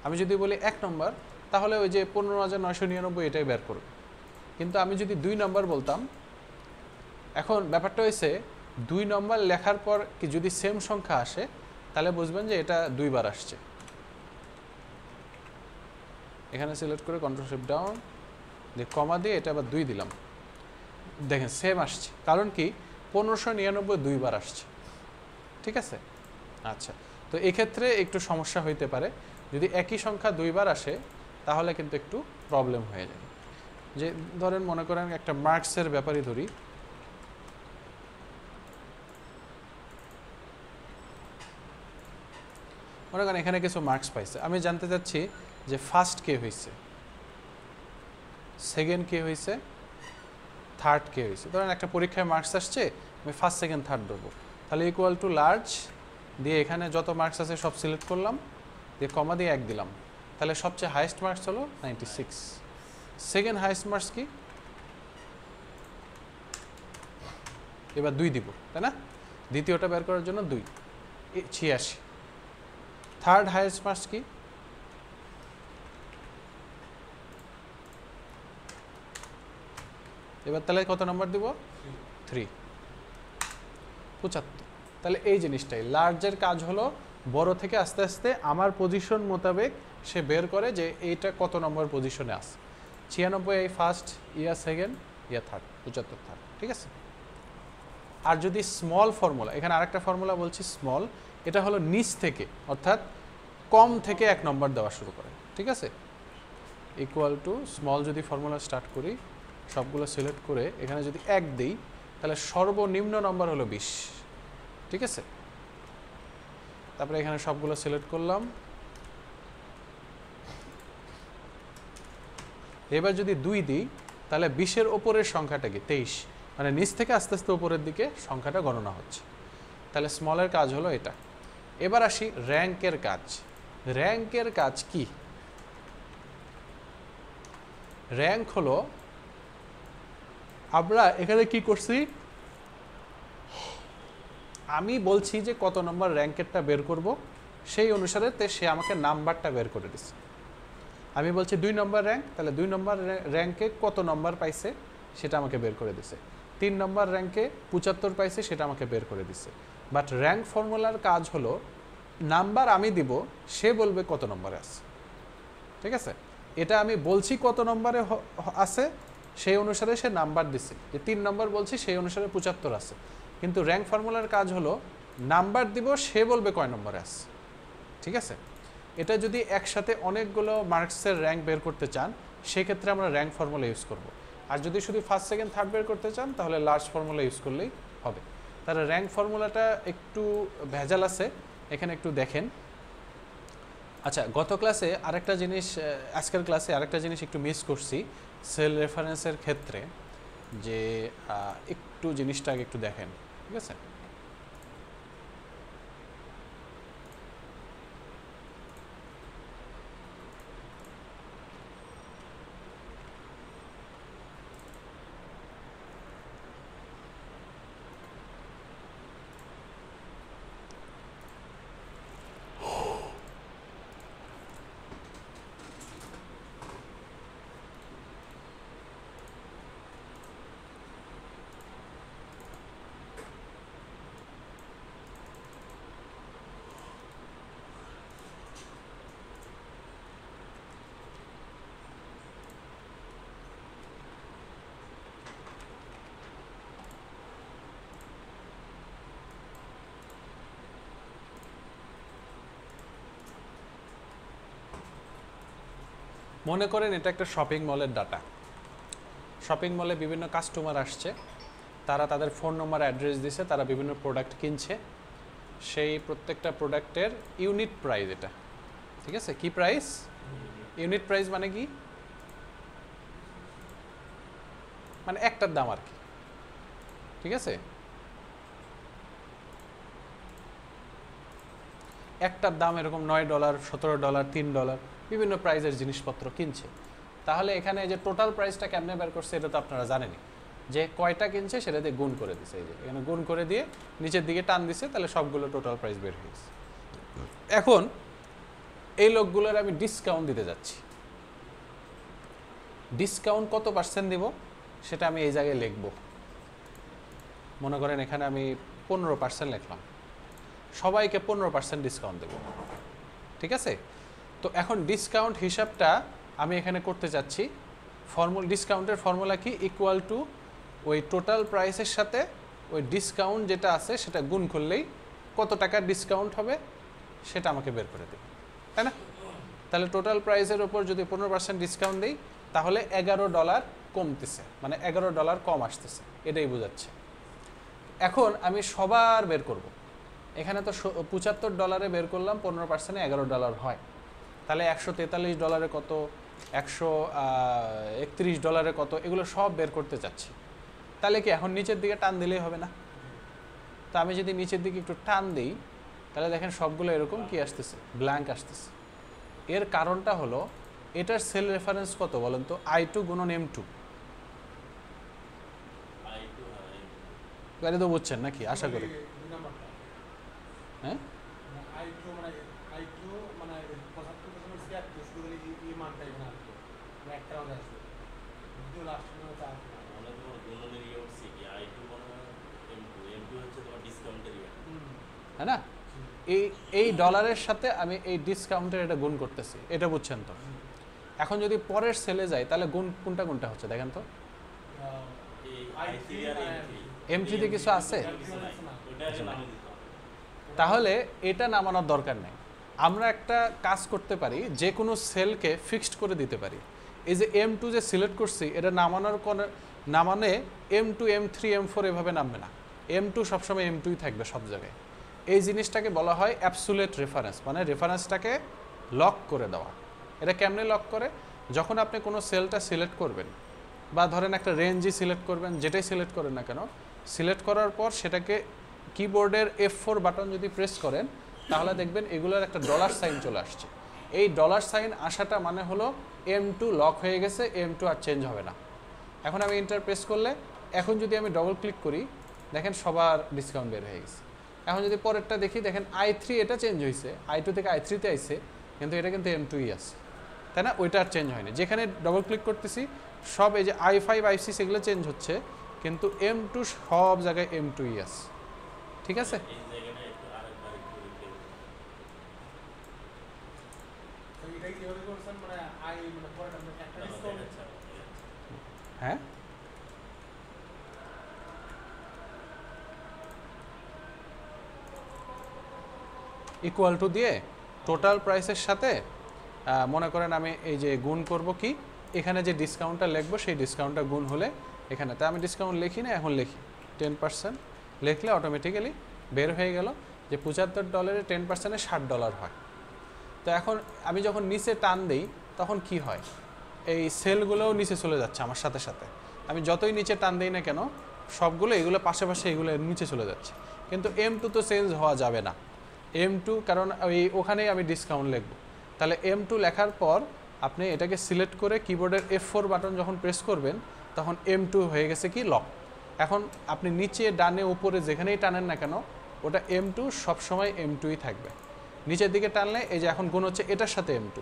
আমি যদি বলি 1 নম্বর তাহলে ওই যে 15,999 এটাই বের করব। কিন্তু আমি যদি 2 নম্বর বলতাম, এখন ব্যাপারটা হয়েছে 2 নম্বর লেখার পর কি যদি সেম সংখ্যা আসে তাহলে বুঝবেন যে এটা 2 বার আসছে। এখানে সিলেক্ট করে কন্ট্রোল শিফট ডাউন দিয়ে কমা দিয়ে এটা আবার 2 দিলাম, দেখেন সেম আসছে, কারণ কি 1599 2 বার আসছে, ঠিক আছে। আচ্ছা, তো এক্ষেত্রে একটু সমস্যা হইতে পারে, যদি একই সংখ্যা 2 বার আসে তাহলে কিন্তু একটু প্রবলেম হয়ে যায়। যে ধরেন মনে করেন একটা মার্কসের ব্যাপারই ধরি, মনে করেন এখানে কিছু মার্কস পাইছে, আমি জানতে চাচ্ছি যে ফার্স্ট কে হয়েছে, সেকেন্ড কে হয়েছে, থার্ড কে হয়েছে। ধরেন একটা পরীক্ষায় মার্কস আসছে, আমি ফার্স্ট সেকেন্ড থার্ড দেবো, তাহলে ইকুয়াল টু লার্জ দিয়ে এখানে যত মার্কস আছে সব সিলেক্ট করলাম, দিয়ে কমা দিয়ে 1 দিলাম, তাহলে সবচেয়ে হাইয়েস্ট মার্কস হলো 96। সেকেন্ড হাইয়েস্ট মার্কস কি, এবার 2 দিব, তাই না? দ্বিতীয়টা বের করার জন্য 2, 86। থার্ড হাইয়েস্ট মার্কস কি, এবার তাহলে কত নম্বর দিব, 3, 75। তাহলে এই জিনিসটাই লার্জের কাজ হলো বড় থেকে আস্তে আস্তে আমার পজিশন মোতাবেক সে বের করে যে এইটা কত নম্বর পজিশনে আছে। 96 এই ফার্স্ট, ইয়া সেকেন্ড, ইয়া থার্ড, 75 থার্ড, ঠিক আছে। আর যদি স্মল ফর্মুলা, এখানে আরেকটা ফর্মুলা বলছি স্মল, এটা হলো নিচ থেকে অর্থাৎ কম থেকে 1 নম্বর দেওয়া শুরু করে, ঠিক আছে। ইকুয়াল টু স্মল যদি ফর্মুলা স্টার্ট করি, সবগুলো সিলেক্ট করে এখানে যদি 1 দিই তাহলে সর্বনিম্ন নম্বর হলো 20, ঠিক আছে। তারপরে এখানে সবগুলো সিলেক্ট করলাম, এবার যদি 2 দিই তাহলে 20-এর ওপরের সংখ্যাটা কি 23, মানে নিচ থেকে আস্তে আস্তে উপরের দিকে সংখ্যাটা গণনা হচ্ছে। তাহলে স্মলের কাজ হলো এটা। এবার আসি র্যাঙ্কের কাজ। র্যাঙ্কের কাজ কি? র্যাঙ্ক হলো আমরা এখানে কি করছি, আমি বলছি যে কত নম্বর র্যাঙ্কেরটা বের করব, সেই অনুসারে সে আমাকে নাম্বারটা বের করে দিচ্ছে। আমি বলছি 2 নম্বর র্যাঙ্ক, তাহলে 2 নম্বর র্যাঙ্কে কত নম্বর পাইছে সেটা আমাকে বের করে দিছে। 3 নম্বর র্যাঙ্কে 75 পাইছে সেটা আমাকে বের করে দিছে। বাট র্যাঙ্ক ফর্মুলার কাজ হলো নাম্বার আমি দিব, সে বলবে কত নম্বরে আছে, ঠিক আছে। এটা আমি বলছি কত নম্বরে আছে, সেই অনুসারে সে নাম্বার দিছে, যে 3 নম্বর বলছি সেই অনুসারে 75 আছে। কিন্তু র্যাঙ্ক ফর্মুলার কাজ হলো নাম্বার দিব, সে বলবে কয় নম্বরে আছে। ঠিক আছে, এটা যদি একসাথে অনেকগুলো মার্কসের র্যাঙ্ক বের করতে চান সেক্ষেত্রে আমরা র্যাঙ্ক ফর্মুলা ইউজ করব। আর যদি শুধু ফার্স্ট সেকেন্ড থার্ড বের করতে চান তাহলে লার্জ ফর্মুলা ইউজ করলেই হবে। তার র্যাঙ্ক ফর্মুলাটা একটু ভেজাল আছে, এখানে একটু দেখেন। আচ্ছা, গত ক্লাসে আরেকটা জিনিস, আজকের ক্লাসে আরেকটা জিনিস একটু মিস করছি সেল রেফারেন্সের ক্ষেত্রে, যে একটু জিনিসটা আগে একটু দেখেন। ঠিক আছে, মনে করেন এটা একটা শপিং মলের ডাটা। শপিং মলে বিভিন্ন কাস্টমার আসছে, তারা তাদের ফোন নম্বর অ্যাড্রেস দিছে, তারা বিভিন্ন প্রোডাক্ট কিনছে। সেই প্রত্যেকটা প্রোডাক্টের ইউনিট প্রাইস এটা। ঠিক আছে, কি প্রাইস? ইউনিট প্রাইস মানে কি? মানে একটার দাম আর কি। ঠিক আছে, একটার দাম এরকম $9, $17, $3 বিভিন্ন প্রাইসের জিনিসপত্র কিনছে। তাহলে এখানে যে টোটাল প্রাইসটা কেমনে বের করছে এটা তো আপনারা জানেনই, যে কয়টা কিনছে সেটা দিয়ে গুণ করে দিছে। এই যে এখানে গুণ করে দিয়ে নিচের দিকে টান দিছে, তাহলে সবগুলো টোটাল প্রাইস বের হয়ে গেছে। এখন এই লোকগুলোর আমি ডিসকাউন্ট দিতে যাচ্ছি। ডিসকাউন্ট কত % দিব সেটা আমি এই জায়গায় লিখব। মনে করেন এখানে আমি 15% লিখলাম, সবাইকে 15% ডিসকাউন্ট দেব। ঠিক আছে, তো এখন ডিসকাউন্ট হিসাবটা আমি এখানে করতে চাচ্ছি। ডিসকাউন্টের ফর্মুলা কি? ইকুয়াল টু ওই টোটাল প্রাইসের সাথে ওই ডিসকাউন্ট যেটা আছে সেটা গুণ করলেই কত টাকার ডিসকাউন্ট হবে সেটা আমাকে বের করে দেবে, তাই না? তাহলে টোটাল প্রাইসের ওপর যদি 15% ডিসকাউন্ট দিই তাহলে $11 কমতেছে, মানে $11 কম আসতেছে, এটাই বোঝাচ্ছে। এখন আমি সবার বের করব। এখানে তো $75 বের করলাম, 15% $11 হয়। তাহলে $143 কত, $131 কত, এগুলো সব বের করতে চাচ্ছি। তাহলে কি এখন নিচের দিকে টান দিলেই হবে না? তো আমি যদি নিচের দিকে একটু টান দিই তাহলে দেখেন সবগুলো এরকম কি আসতেছে, ব্ল্যাঙ্ক আসতেছে। এর কারণটা হলো এটার সেল রেফারেন্স কত বলেন তো? I2 গুণন M2। এটা তো বুঝছেন নাকি? আশা করি। হ্যাঁ, হ্যাঁ না, এই ডলারের সাথে আমি এই ডিসকাউন্টের এটা গুণ করতেছি, এটা বুঝছেন তো? এখন যদি পরের সেলে যাই তাহলে গুণ কোনটা কোনটা হচ্ছে দেখেন তো। M3 তে কিছু আছে? তাহলে এটা নামানোর দরকার নেই। আমরা একটা কাজ করতে পারি, যে কোনো সেলকে ফিক্সড করে দিতে পারি। এই যে M2 যে সিলেক্ট করছি এটা নামানে M2, M3, M4 এভাবে নামবে না। M2 সবসময় M2ই থাকবে সব জায়গায়। এই জিনিসটাকে বলা হয় অ্যাবসোলিউট রেফারেন্স, মানে রেফারেন্সটাকে লক করে দেওয়া। এটা কেমনে লক করে? যখন আপনি কোনো সেলটা সিলেক্ট করবেন বা ধরেন একটা রেঞ্জই সিলেক্ট করবেন, যেটাই সিলেক্ট করেন না কেন, সিলেক্ট করার পর সেটাকে কিবোর্ডের F4 বাটন যদি প্রেস করেন তাহলে দেখবেন এগুলোর একটা $সাইন চলে আসছে। এই $সাইন আসাটা মানে হলো M2 লক হয়ে গেছে, M2 আর চেঞ্জ হবে না। এখন আমি এন্টার প্রেস করলে, এখন যদি আমি ডবল ক্লিক করি দেখেন সবার ডিসকাউন্ট বের হয়ে গেছে। এখন যদি পরেরটা দেখি দেখেন I3 এটা চেঞ্জ হয়েছে, I2 থেকে I3 তে আইছে, কিন্তু এটা কিন্তু M2ই আছে, তাই না? ওইটা আর চেঞ্জ হয়নি। যেখানে ডবল ক্লিক করতেছি সব এই যে I5, I6 এগুলো চেঞ্জ হচ্ছে, কিন্তু M2 সব জায়গায় M2ই আছে। ঠিক আছে, হ্যাঁ ইকুয়াল টু দিয়ে টোটাল প্রাইসের সাথে মনে করেন আমি এই যে গুণ করব কি এখানে যে ডিসকাউন্টটা লিখবো সেই ডিসকাউন্টটা গুণ হলে এখানে তো আমি ডিসকাউন্ট লিখি না এখন লিখি 10% লিখলে অটোমেটিক্যালি বের হয়ে গেল যে $75 10% $60 হয়। তো এখন আমি যখন নিচে টান দিই তখন কি হয় এই সেলগুলোও নিচে চলে যাচ্ছে আমার সাথে সাথে আমি যতই নিচে টান দিই না কেন সবগুলো এগুলো পাশাপাশি এগুলো নিচে চলে যাচ্ছে কিন্তু M2 তো চেঞ্জ হওয়া যাবে না M2 কারণ ওখানেই আমি ডিসকাউন্ট লিখব তাহলে M2 লেখার পর আপনি এটাকে সিলেক্ট করে কিবোর্ডের F4 বাটন যখন প্রেস করবেন তখন M2 হয়ে গেছে কি লক। এখন আপনি নিচে ডানে উপরে যেখানেই টানেন না কেন ওটা M2 সবসময় M2ই থাকবে। নিচের দিকে টানলে এই যে এখন গুণ হচ্ছে এটার সাথে M2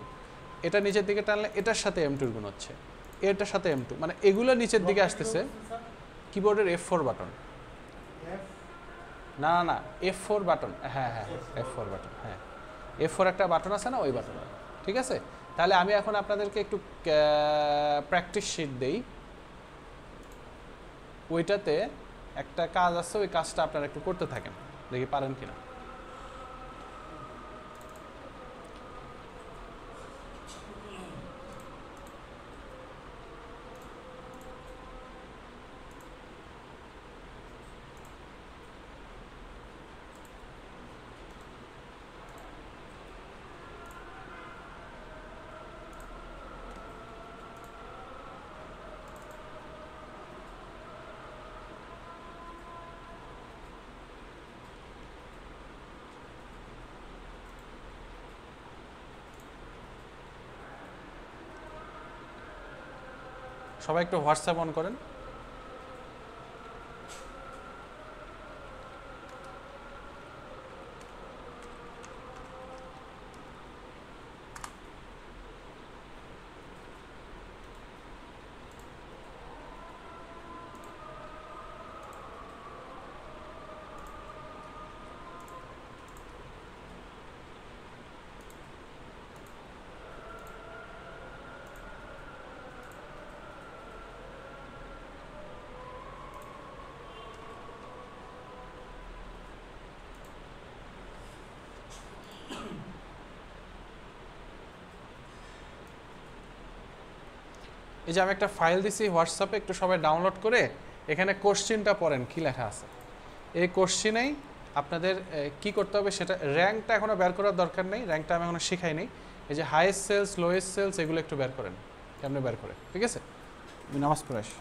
এটা নিচের দিকে টানলে এটার সাথে M2 গুণ হচ্ছে এটার সাথে M2 মানে এগুলো নিচের দিকে আসতেছে কিবোর্ডের F4 বাটন না না না F4 বাটন হ্যাঁ হ্যাঁ F4 বাটন হ্যাঁ F4 একটা বাটন আছে না ওই বাটন ঠিক আছে। তাহলে আমি এখন আপনাদেরকে একটু প্র্যাকটিস শিট দেই ওইটাতে একটা কাজ আছে ওই কাজটা আপনারা একটু করতে থাকেন দেখি পারেন কিনা। সবাই একটু হোয়াটসঅ্যাপ অন করেন। এই যে আমি একটা ফাইল দিছি হোয়াটসঅ্যাপে একটু সবাই ডাউনলোড করে এখানে কোশ্চেনটা পড়েন কি লেখা আছে এই কোশ্চেনেই আপনাদের কি করতে হবে সেটা র্যাঙ্কটা এখনো বের করার দরকার নেই র্যাঙ্কটা আমি এখনো শেখাই নেই এই যে হাইয়েস্ট সেলস লোয়েস্ট সেলস এগুলো একটু বের করেন কেমনে বের করে ঠিক আছে। আমি নামাজ পড়ে আসি।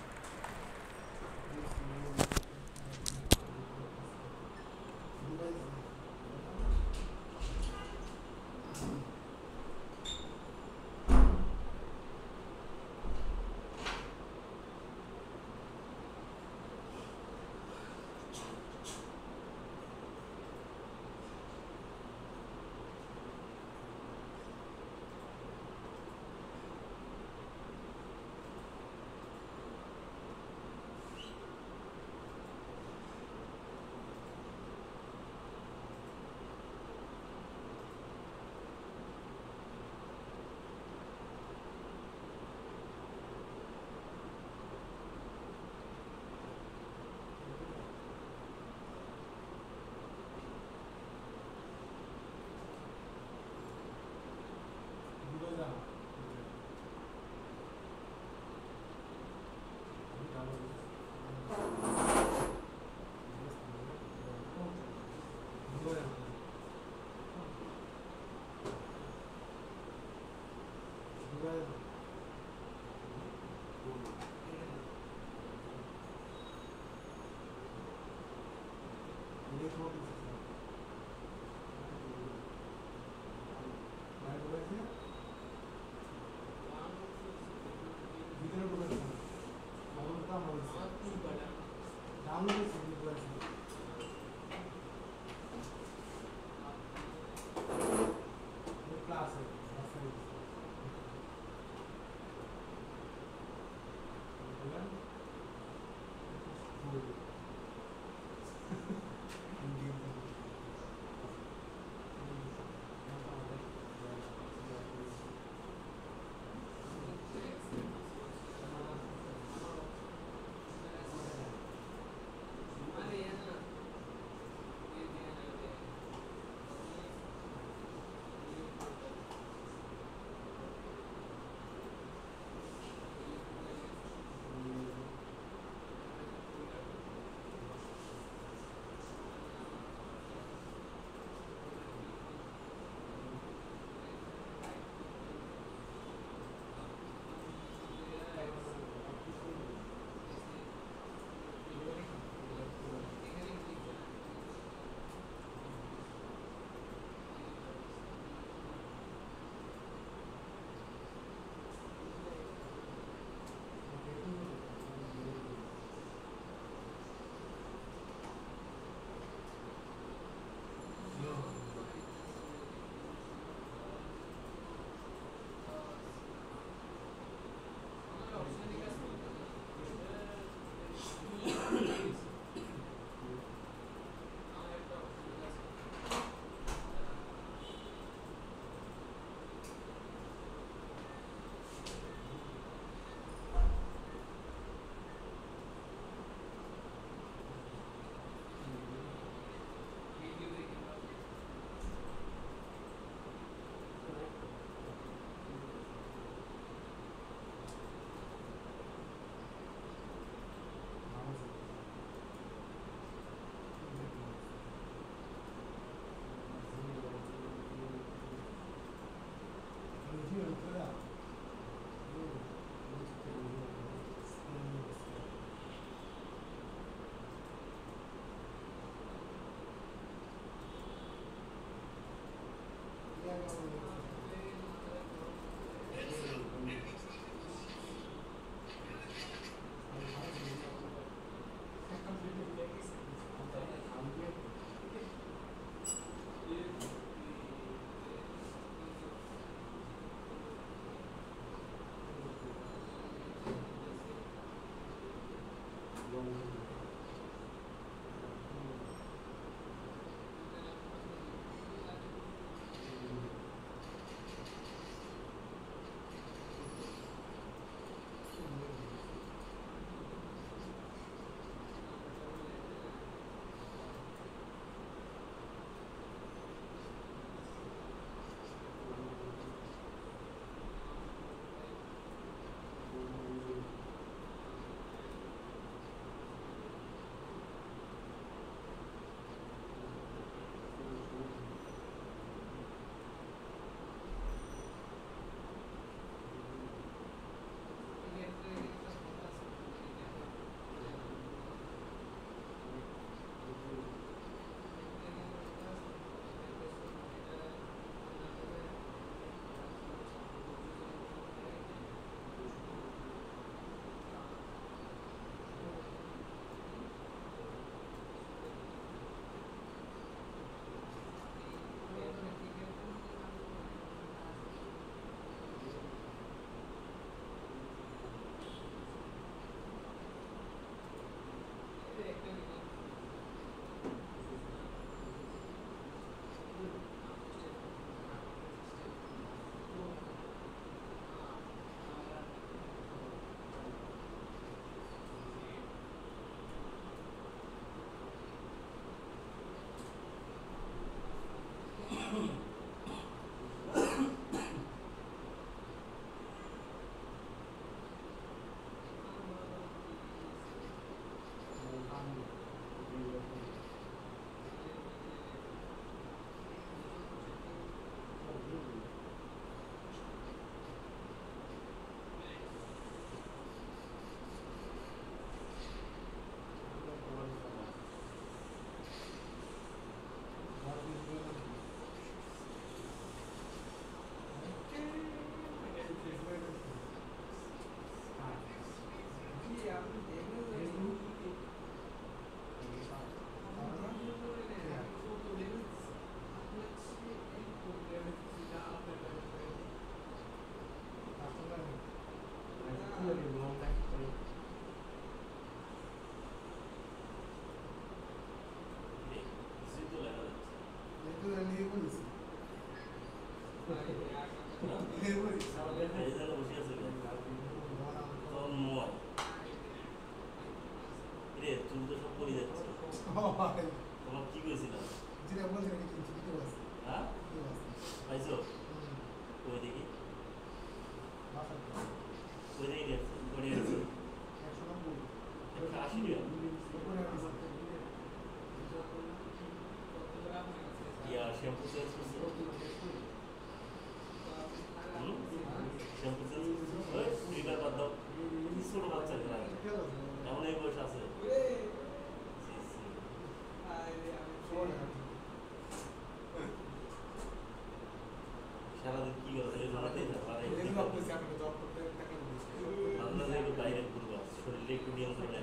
একটু নিয়ন্ত্রণে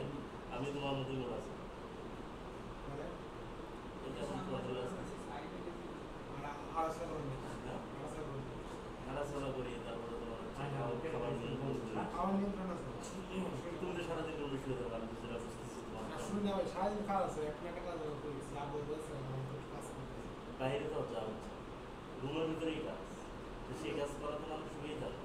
আমি তোমার মতোই মোট আছি এটা কন্ট্রোল আছে হাঁটাচলা করি তারপরে তোমার খাবার নিয়ন্ত্রণ আছে তুমি তো সারাদিন রোদে শুয়ে থাকো আমি যেটা বুঝতেছি বাইরে তো যা হচ্ছে রুমের ভিতরেই কাজ তো সেই কাজ করা তো মানুষ শুয়েই থাকে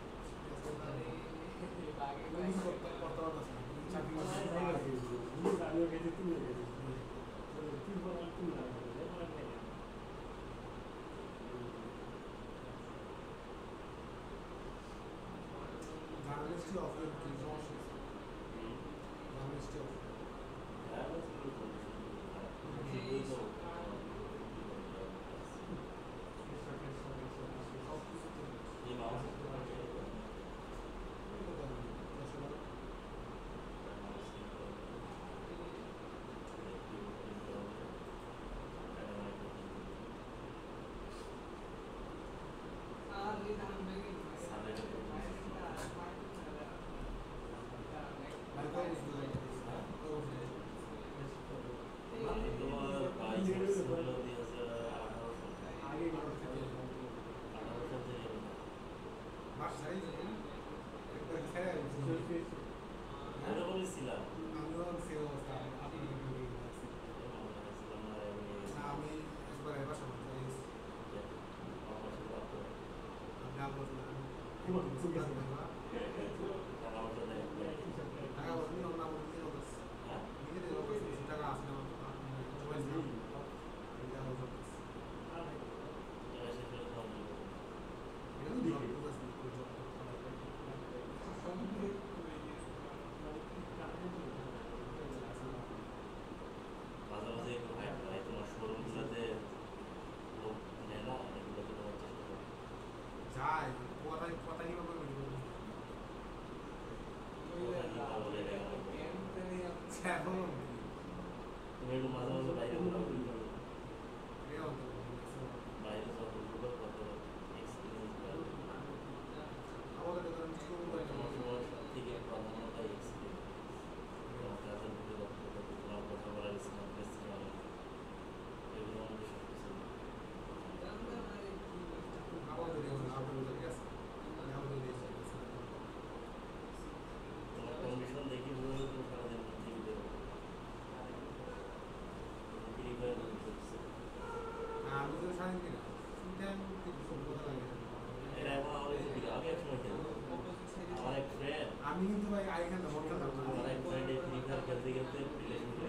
আমি কিন্তু ভাই আইখান না মন খেলতাম না আমার এক ফ্রেন্ড এই ফ্রি ফায়ার খেলতে খেলতে রিলেশন করে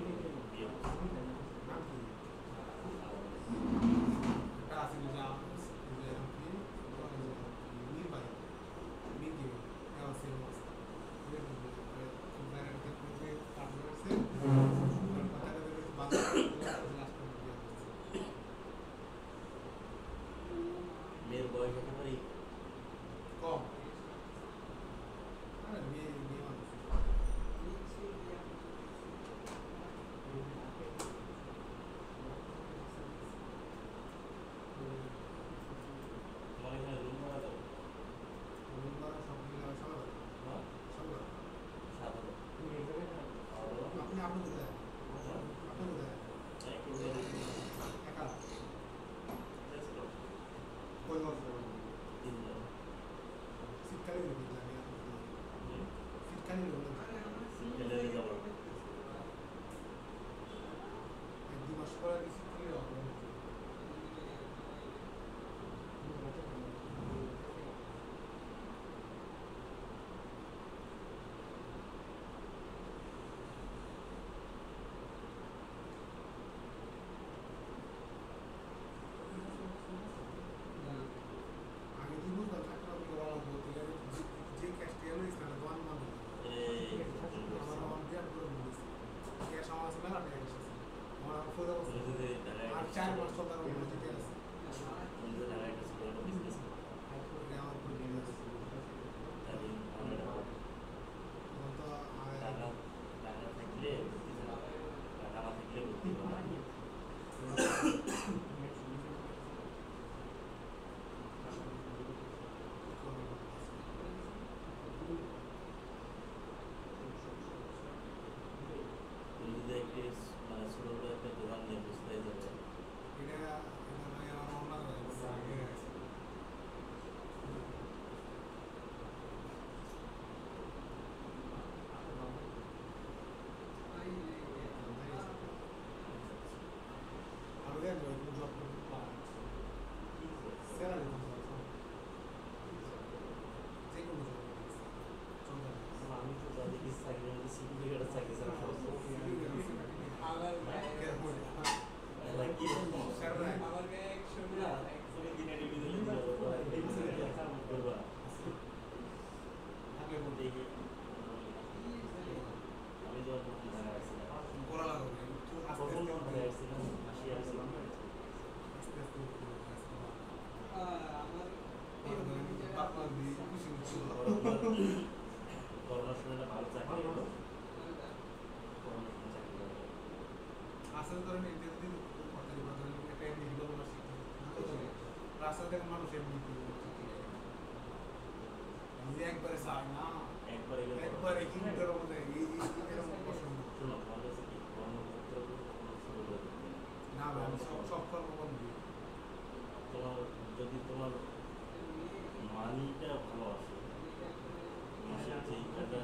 বিয়ে করছে নাম কি এটা আছে যে কি নীল ভাই নীল কি এও সেম অবস্থা ইন্টারনেট থেকে পার্টনার আছে কথা বলতে বাংলা লাস্ট মেয়ের বয়স একেবারে কম আরে মেয়ে মানুষ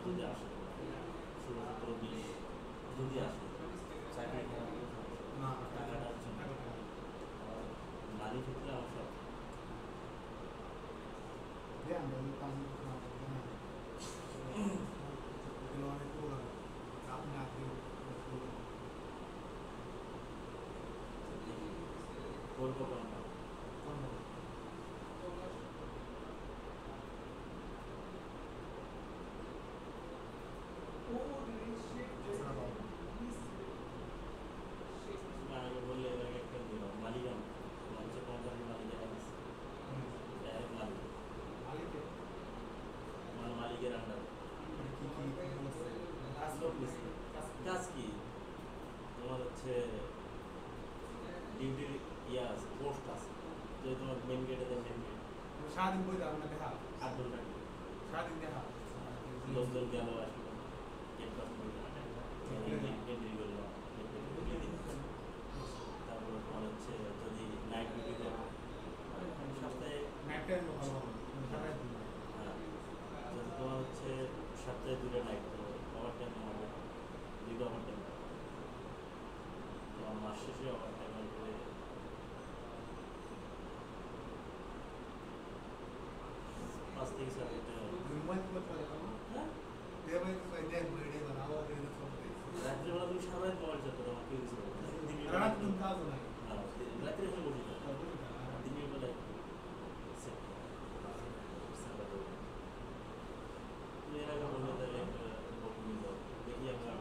যদি আসে 16-17-20 যদি আসে চাকরি না টাকাটার জন্য নারী ক্ষেত্রে আমার সব দেন কাজ না এগুলো অনেক পুরো আপনি আগে করবো কোনটা আগে বললে এবারে একটা দিল মালিকান হচ্ছে কোম্পানির মালিকের মালিক আমার মালিকের আন্ডার কাজ কি তোমার হচ্ছে ডিউটির ইয়ে আছে পোস্ট আছে যে তোমার মেন গেটে দেয় মেন গেট সারাদিন বই দাও না দেখা 8 ঘন্টা সারাদিন দেখা লোকজন গেল আসলো গেট পাস করলো এন্ট্রি করলো তারপরে তোমার হচ্ছে যদি নাইট ডিউটি করো সপ্তাহে নাইট টাইম ভালো সারাদিন হ্যাঁ যদি তোমার হচ্ছে সপ্তাহে 2টা নাইট তো ওভার টাইম হবে 2টা ওভার টাইম তোমার মাস শেষে ওভার টাইম করে 5 থেকে 7 ঘন্টা মোবাইল করে চালাও হ্যাঁ দেবে ভাই দেখ ভিডিও বানাও আর এটা সব রাত্রিবেলা তুমি সারাদিন মোবাইল চালাতে তোমার কেউ কিছু বলবে না। দিনের বেলা রাত তুমি কাজ নাই হ্যাঁ, রাত্রে এসে বসে থাকো। দিনের বেলায় তুমি এর আগে বললে তাহলে একটা বকুনি দাও দেখি আমরা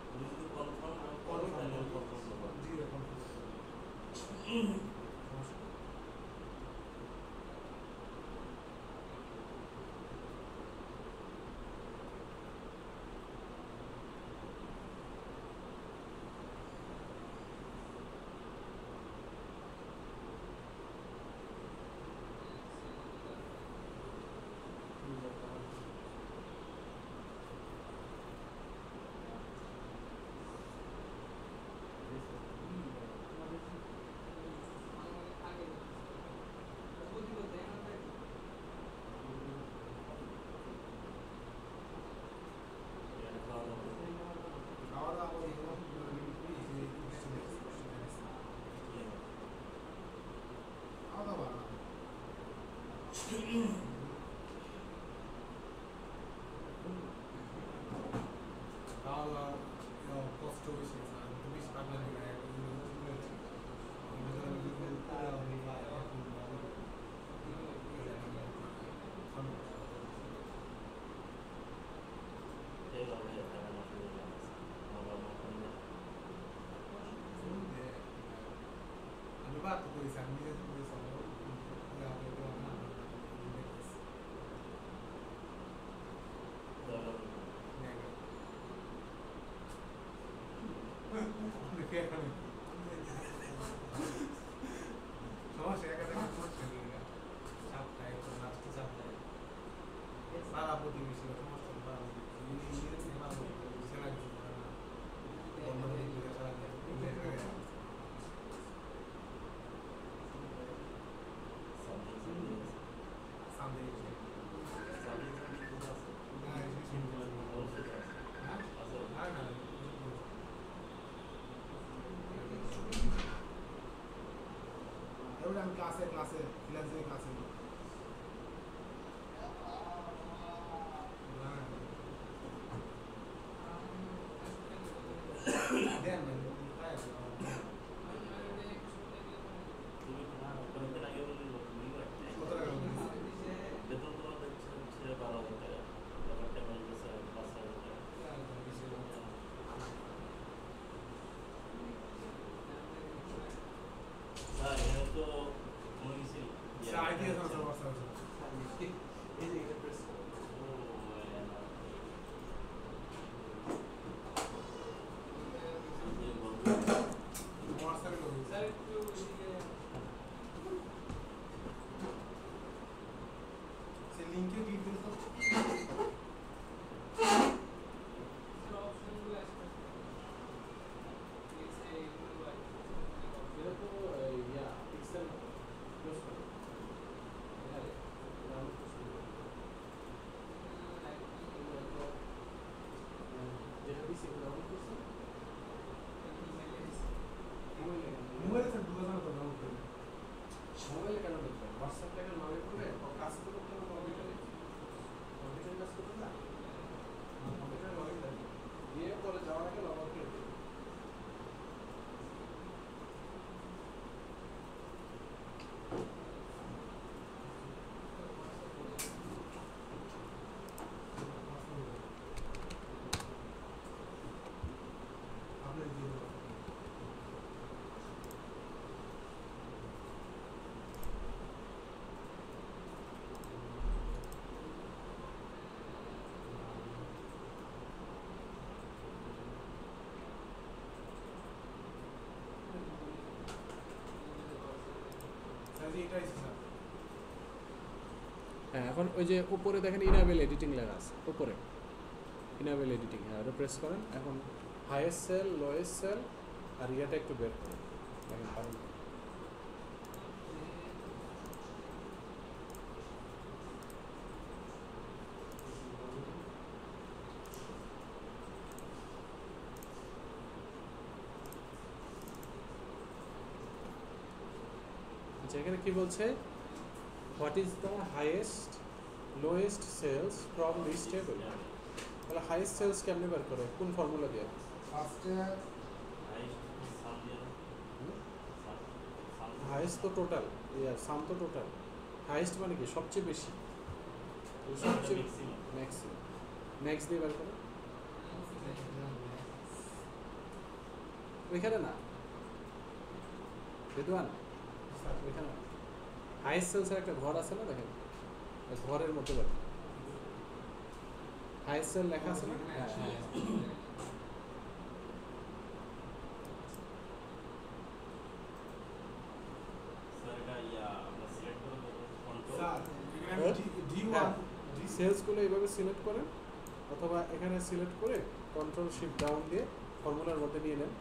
তুমি যদি কনফার্ম করো তাহলে আমি কনফার্ম করবো জি এখন খাওয়া দাওয়া করে খাওয়া দাওয়া খাওয়া দাওয়া কষ্ট বেশি তুমি পাগলা নিয়ে এইভাবে টাকা নষ্ট করে বাবা মা আমি বাদ করেছি আমি নিজে করেছি সমস্যা একা থেকে সমস্যা নেই সাতটায় লাস্টে সাতটায় সারা প্রতিবেশী সমস্যা সেনা কিছু করে না বন্ধ করে দিলে সারা সামনে না না এবার আমি ক্লাসে ফ্রিল্যান্সিং ক্লাসে দেন তুমি কয়েকদিন আগে বললি তুমি কত টাকা বেতন তোমার হচ্ছে 12,000 টাকা ব্যাপারটা আমার কাছে 5,000 টাকা স্যার এটা তো মনে গেছিল আইডিয়া হ্যাঁ এখন ওই যে উপরে দেখেন ইনাবেল এডিটিং লেখা আছে উপরে ইনাবেল এডিটিং, হ্যাঁ ওটা প্রেস করেন। এখন হাইয়েস্ট সেল, লোয়েস্ট সেল আর ইয়াটা একটু বের করেন, দেখেন পারেন। আচ্ছা এখানে কি বলছে, what is the highest lowest sales from this table. তাহলে হাইয়েস্ট সেলস কেমনে বের করে, কোন ফর্মুলা দিয়ে? ফার্স্টে হাইয়েস্ট তো টোটাল, সাম তো টোটাল, হাইয়েস্ট মানে কি সবচেয়ে বেশি, সবচেয়ে ম্যাক্সিমাম, ম্যাক্স দিয়ে বের করে। ওইখানে না রেদওয়ান, ওইখানে হাইয়েস্ট সেলসের একটা ঘর আছে না, দেখেন ওই ঘরের মধ্যে বের হাইয়েস্ট সেল লেখা আছে না। হ্যাঁ হ্যাঁ সেলসগুলো এইভাবে সিলেক্ট করেন, অথবা এখানে সিলেক্ট করে কন্ট্রোল শিফট ডাউন দিয়ে ফর্মুলার মধ্যে নিয়ে নেন।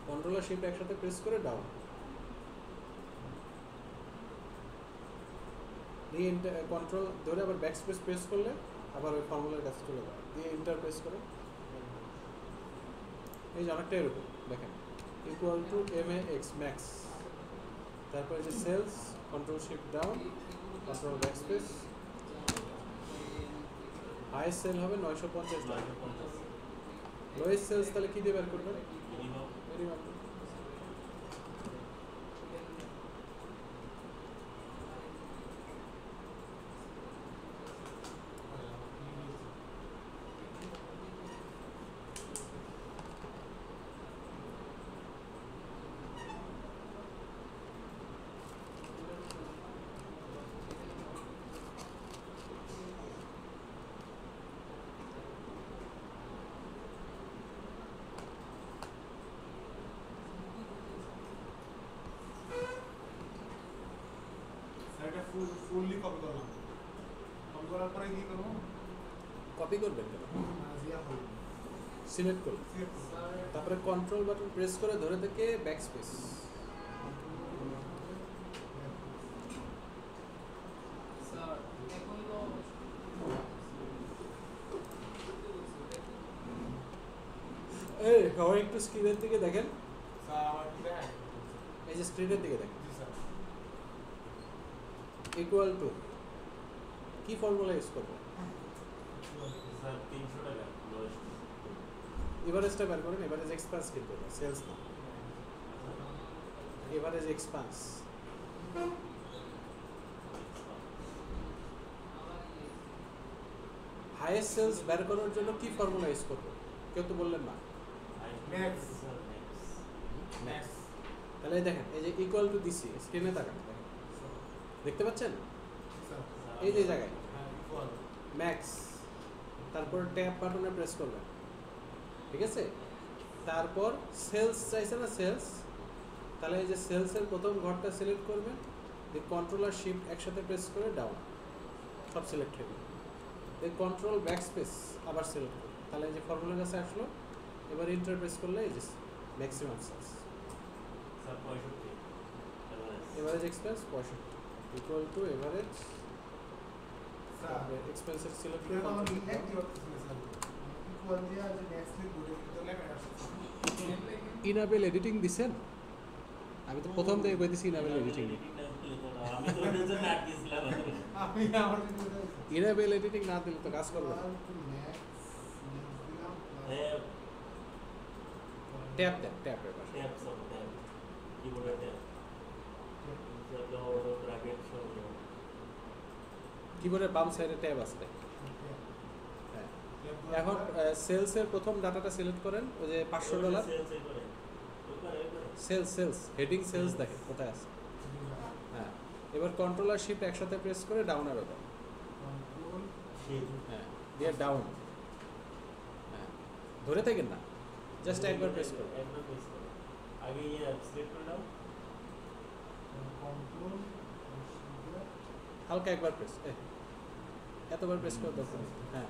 কন্ট্রোল আর শিফট একসাথে প্রেস করে ডাউন দিয়ে কন্ট্রোল ধরে আবার ব্যাক স্পেস প্রেস করলে আবার ওই ফর্মুলার কাছে চলে যাবে, দিয়ে এন্টার প্রেস করে এই যে অনেকটা এরকম দেখেন ইকুয়াল টু MAX ম্যাক্স, তারপরে যে sales control shift down control back space, highest sale হবে 950 টাকা, লোয়েস্ট সেলস তাহলে কি দিয়ে বের করবেন? মিনিমাম। এটা ফুললি কপি করলাম, কপি করার পরে কি করবো? কপি করবেন কেন? জিয়া করবো, সিলেক্ট করুন, তারপরে কন্ট্রোল বাটন প্রেস করে ধরে থেকে ব্যাক স্পেস, এই সবাই একটু স্ক্রিনের দিকে দেখেন, স্যার আমার কি দেয়? এই যে স্ক্রিনের দিকে দেখেন, জি স্যার। ইকুয়াল টু কি ফর্মুলা ইউজ করবো? এভারেজটা বের করেন, এভারেজ এক্সপান্স কি করবেন, সেলস না, এভারেজ এক্সপান্স। হাইয়েস্ট সেলস বের করার জন্য কি ফর্মুলা ইউজ করবো কেউ তো বললেন না। ম্যাক্স ম্যাক্স তাহলে এই দেখেন এই যে ইকুয়াল টু দিছি, স্ক্রিনে তাকান দেখেন, দেখতে পাচ্ছেন স্যার। এই যে জায়গায় হ্যাঁ ইকুয়াল ম্যাক্স, তারপর ট্যাব বাটনে প্রেস করবেন, ঠিক আছে? তারপর সেলস চাইছে না সেলস, তাহলে এই যে সেলসের প্রথম ঘরটা সিলেক্ট করবেন, দিয়ে কন্ট্রোল আর শিফট একসাথে প্রেস করে ডাউন, সব সিলেক্ট হয়ে যাবে, দিয়ে কন্ট্রোল ব্যাক স্পেস আবার সিলেক্ট করবেন, তাহলে এই যে ফর্মুলার কাছে আসলো, এবার এন্টার প্রেস করলে এই যে maximum sales, average expense 65 equal to average sir. এক্সপেন্সের সিলেক্ট এটা তো আমার করে লিখ দিও স্যার। ইকুয়াল দিয়া যে ম্যাক্স লিখ বলে কিন্তু লেখা আছে। ইনাবেল এডিটিং দিছেন? আমি তো প্রথম থেকে কইতেছি ইনাবেল এডিটিং, আমি আমার কিন্তু ইনাবেল এডিটিং না দিলে তো কাজ করবে না। ট্যাপ দেন, ট্যাপ এবার কিবোর্ডের বাম সাইডে ট্যাব আছে, হ্যাঁ। এখন সেলসের প্রথম ডাটাটা সিলেক্ট করেন, ওই যে $500 সেলস, সেলস হেডিং সেলস দেখেন কোথায় আছে, হ্যাঁ। এবার কন্ট্রোল আর শিফট একসাথে প্রেস করে ডাউন আর দাও, হ্যাঁ, দিয়ে ডাউন, হ্যাঁ, ধরে থাকেন না, জাস্ট একবার প্রেস করুন, আগে সিলেক্ট করে দাও। হালকা একবার প্রেস, এতবার প্রেস করে দরকার নেই। হ্যাঁ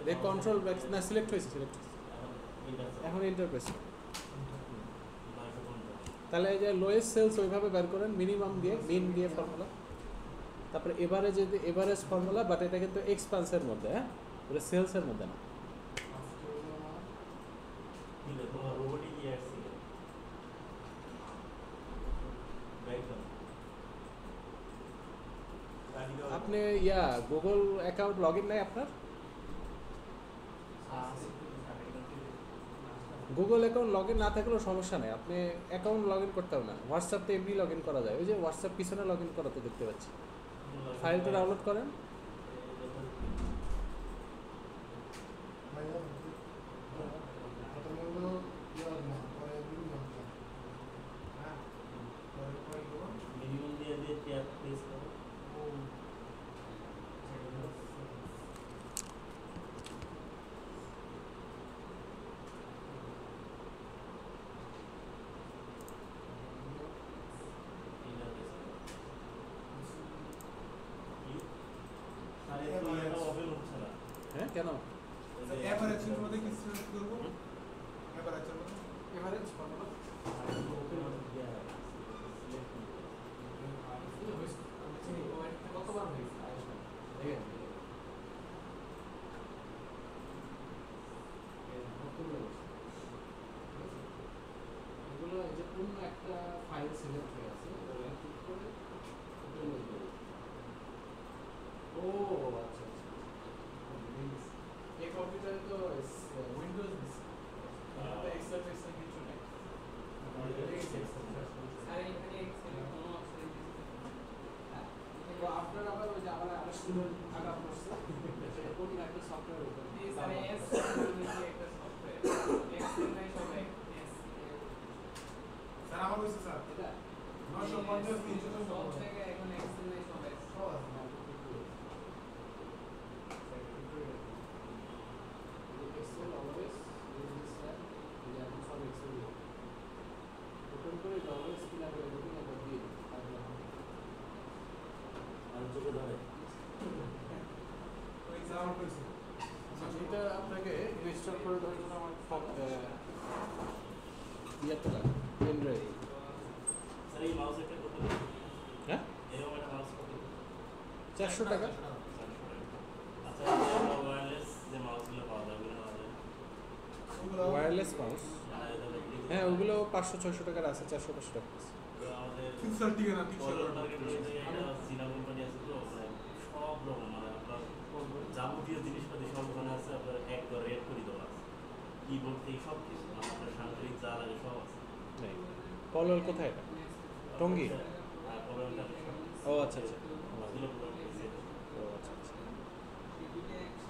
দেখ কন্ট্রোল ব্যাক না, সিলেক্ট হয়েছে, এখন এন্টার প্রেস। তাহলে এই যে লোয়েস্ট সেলস ওইভাবে বের করেন, মিনিমাম দিয়ে মিন দিয়ে ফর্মুলা, তারপরে এভারেজ এভারেজ ফর্মুলা, বাট এটা কিন্তু এক্সপান্সের মধ্যে, হ্যাঁ ওটা সেলসের মধ্যে না। আপনি গুগল অ্যাকাউন্ট লগ ইন নাই আপনার? গুগল অ্যাকাউন্ট লগ ইন না থাকলেও সমস্যা নেই, আপনি অ্যাকাউন্ট লগ ইন করতে হবে না, হোয়াটসঅ্যাপতে এমনি লগ ইন করা যায়। ওই যে হোয়াটসঅ্যাপ পিছনে লগ ইন করাতে দেখতে পাচ্ছি, ফাইলটা ডাউনলোড করেন। হ্যাঁ কেন? এভারেজের মধ্যে কি সিলেক্ট করব? এভারেজের মধ্যে এভারেজ ফর্মুলা কতবার হয়েছে দেখেন, এগুলো এই যে পূর্ণ একটা ফাইল সিলেক্ট হয়ে আছে, ক্লিক করে ও আচ্ছা আচ্ছা, এই কম্পিউটারে তো উইন্ডোজ দিচ্ছে, এটা এক্সেল টেক্সেল কিছু নেই। তো আপনার আবার ওই যে আমার স্কুলের আগা পড়ছে কোন একটা সফটওয়্যার উপর স্যার আমার কইছে স্যার এটা 950 300 সব জায়গায় এখন এক্সেল নাই, সব সহজ Excel always use this sir, এই এখন সব এক্সেল ওপেন করে অলওয়েজ কিনা করে দেখুন একবার দিয়ে ওই স্যার আমার কইছে এটা আপনাকে ইনস্টল করে দেওয়ার জন্য আমার ইয়াতে লাগে পেন ড্রাইভ। হ্যাঁ 400 টাকা। ওয়্যারলেস মাউস, হ্যাঁ ওগুলো 500-600 টাকার আছে, 400-500 টাকা আছে। পিক্সেল টিকে না পিক্সেল যাবতীয় জিনিসপাতি সব ওখানে আছে, আপনার একবার রেড করে দেওয়া আছে, কিবোর্ড থেকে সব কিছু আপনার সাংসারিক যা লাগে সব আছে। কলওয়েল কোথায় এটা? টঙ্গী? আর প্রবলেমটা ও আচ্ছা আচ্ছা, ও আচ্ছা আচ্ছা,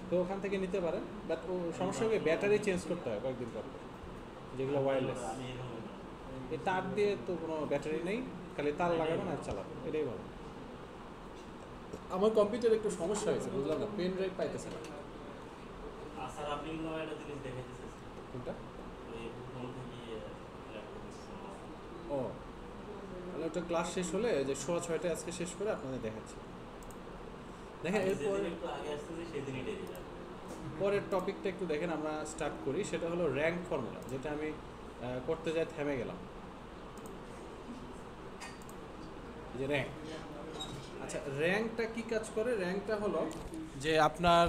তো ওখান থেকে নিতে পারেন, বাট ও সমস্যা হবে ব্যাটারি চেঞ্জ করতে হয় কয়েকদিন পর পর, যেগুলো ওয়্যারলেস। আমি এরকম না। এই তার দিয়ে তো কোনো ব্যাটারি নেই, খালি তার লাগাবেন আর চালাবেন, এটাই ভালো। আমার কম্পিউটার একটু সমস্যা হয়েছে, বুঝলাম না, পেন ড্রাইভ পাইতেছে না। আর স্যার আপনি কিন্তু আমার একটা জিনিস দেখাইতেছেন, কোনটা? ওই ফোন থেকে ল্যাপটপ ও তাহলে ওটা ক্লাস শেষ হলে যে 6:30 আজকে শেষ করে আপনাদের দেখাচ্ছি। দেখেন এরপর একটু আগে আসতেছে সেদিন এটাই দিলাম। পরের টপিকটা একটু দেখেন, আমরা স্টার্ট করি, সেটা হলো র্যাঙ্ক ফর্মুলা, যেটা আমি করতে যাই থেমে গেলাম। যে র্যাঙ্ক, আচ্ছা র্যাঙ্কটা কি কাজ করে? র্যাঙ্কটা হলো যে আপনার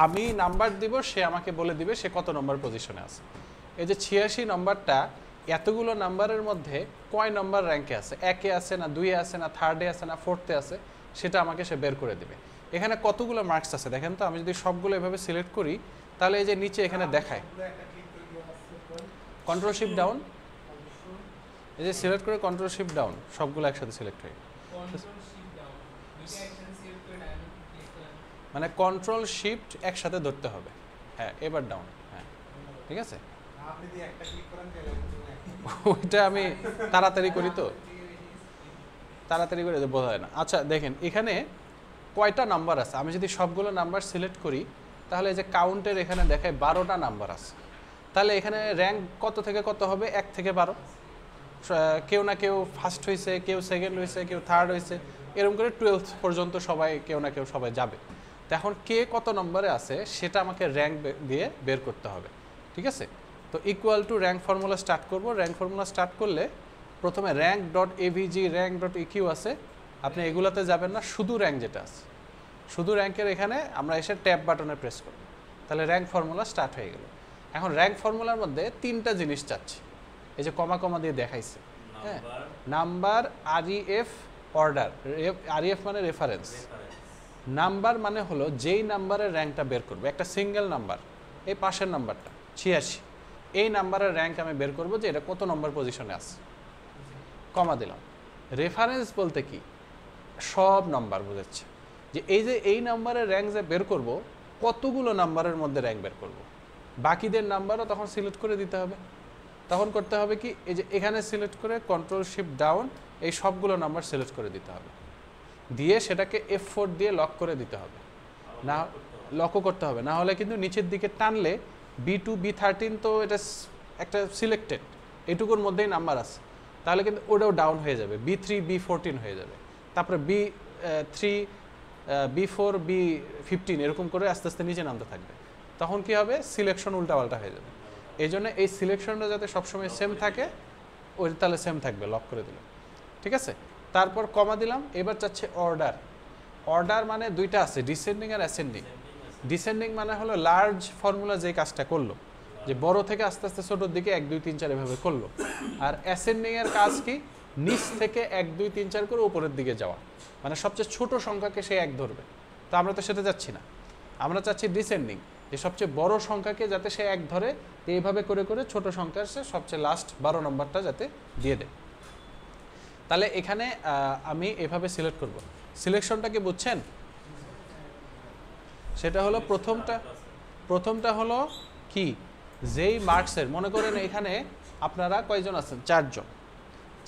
আমি নাম্বার দিব, সে আমাকে বলে দিবে সে কত নম্বর পজিশনে আছে। এই যে 86 নম্বরটা এতগুলো নাম্বারের মধ্যে কয় নম্বর র্যাঙ্কে আছে, 1-এ আছে না 2-এ আছে না 3rd-এ আছে না 4th-এ আছে, সেটা আমাকে সে বের করে দেবে। এখানে কতগুলো মার্কস আছে দেখেন তো, আমি যদি সবগুলো এভাবে সিলেক্ট করি তাহলে এই যে নিচে এখানে দেখায় কন্ট্রোল শিফট ডাউন, এই যে সিলেক্ট করে কন্ট্রোল শিফট ডাউন সবগুলো একসাথে সিলেক্ট হয়ে, মানে কন্ট্রোল শিফট একসাথে ধরতে হবে। হ্যাঁ এবার ডাউন, হ্যাঁ ঠিক আছে। আপনি যদি একটা ক্লিক করেন তাহলে ওইটা আমি তাড়াতাড়ি করি তো, তাড়াতাড়ি করে বোঝা যায় না। আচ্ছা দেখেন এখানে কয়টা নাম্বার আছে, আমি যদি সবগুলো নাম্বার সিলেক্ট করি তাহলে এই যে কাউন্টের এখানে দেখায় 12টা নাম্বার আছে। তাহলে এখানে র্যাঙ্ক কত থেকে কত হবে? 1 থেকে 12। কেউ না কেউ ফার্স্ট হয়েছে, কেউ সেকেন্ড হয়েছে, কেউ থার্ড হয়েছে, এরকম করে 12th পর্যন্ত সবাই কেউ না কেউ সবাই যাবে। তো এখন কে কত নম্বরে আছে সেটা আমাকে র্যাঙ্ক দিয়ে বের করতে হবে, ঠিক আছে? তো equal to rank formula start করব। র্যাঙ্ক ফর্মুলা স্টার্ট করলে প্রথমে rank dot AVG rank dot EQ আছে, আপনি এগুলাতে যাবেন না, শুধু র্যাঙ্ক যেটা আছে, শুধু র্যাঙ্কের এখানে আমরা এসে ট্যাব বাটনে প্রেস করব, তাহলে র্যাঙ্ক ফর্মুলা স্টার্ট হয়ে গেল। এখন র্যাঙ্ক ফর্মুলার মধ্যে 3টা জিনিস চাচ্ছি, এই যে কমা কমা দিয়ে দেখাইছে, হ্যাঁ, নাম্বার, আরইএফ, অর্ডার। আরইএফ মানে রেফারেন্স, নাম্বার মানে হলো যেই নাম্বারের র্যাঙ্কটা বের করবো, একটা সিঙ্গেল নাম্বার, এই পাশের নাম্বারটা 86, এই নাম্বারের র্যাঙ্ক আমি বের করবো যে এটা কত নম্বর পজিশনে আছে, কমা দিলাম। রেফারেন্স বলতে কি, সব নাম্বার বোঝাচ্ছে যে এই নাম্বারের র্যাঙ্ক যে বের করব কতগুলো নাম্বারের মধ্যে র্যাঙ্ক বের করব, বাকিদের নাম্বারও তখন সিলেক্ট করে দিতে হবে। তখন করতে হবে কি, এই যে এখানে সিলেক্ট করে কন্ট্রোল শিফট ডাউন, এই সবগুলো নাম্বার সিলেক্ট করে দিতে হবে, দিয়ে সেটাকে F4 দিয়ে লক করে দিতে হবে, না লকও করতে হবে, না হলে কিন্তু নিচের দিকে টানলে B2 B13 তো এটা একটা সিলেক্টেড, এটুকুর মধ্যেই নাম্বার আছে, তাহলে কিন্তু ওটাও ডাউন হয়ে যাবে, B3 B14 হয়ে যাবে, তারপরে B3 B4 B15 এরকম করে আস্তে আস্তে নিচে নামতে থাকবে। তখন কি হবে, সিলেকশন উল্টাপাল্টা হয়ে যাবে। এই জন্য এই সিলেকশনটা যাতে সবসময় সেম থাকে, ওই তাহলে সেম থাকবে, লক করে দিলাম, ঠিক আছে? তারপর কমা দিলাম। এবার চাচ্ছে অর্ডার। অর্ডার মানে দুইটা আছে, ডিসেন্ডিং আর অ্যাসেন্ডিং। ডিসেন্ডিং মানে হলো লার্জ ফর্মুলা যে কাজটা করলো, যে বড় থেকে আস্তে আস্তে ছোটোর দিকে 1 2 3 4 এভাবে করলো। আর অ্যাসেন্ডিং এর কাজ কি, নিচ থেকে 1 2 3 4 করে উপরের দিকে যাওয়া, মানে সবচেয়ে ছোট সংখ্যাকে সে 1 ধরবে। তো আমরা তো সেটা যাচ্ছি না, আমরা চাচ্ছি ডিসেন্ডিং, যে সবচেয়ে বড় সংখ্যাকে যাতে সে 1 ধরে, তো এইভাবে করে করে ছোট সংখ্যার সে সবচেয়ে লাস্ট 12 নম্বরটা যাতে দিয়ে দেয়। তাহলে এখানে আমি এভাবে সিলেক্ট করব। সিলেকশনটা কি বুঝছেন? সেটা হলো প্রথমটা হলো কি, যেই মার্কসের, মনে করেন এখানে আপনারা কয়জন আছেন, 4 জন,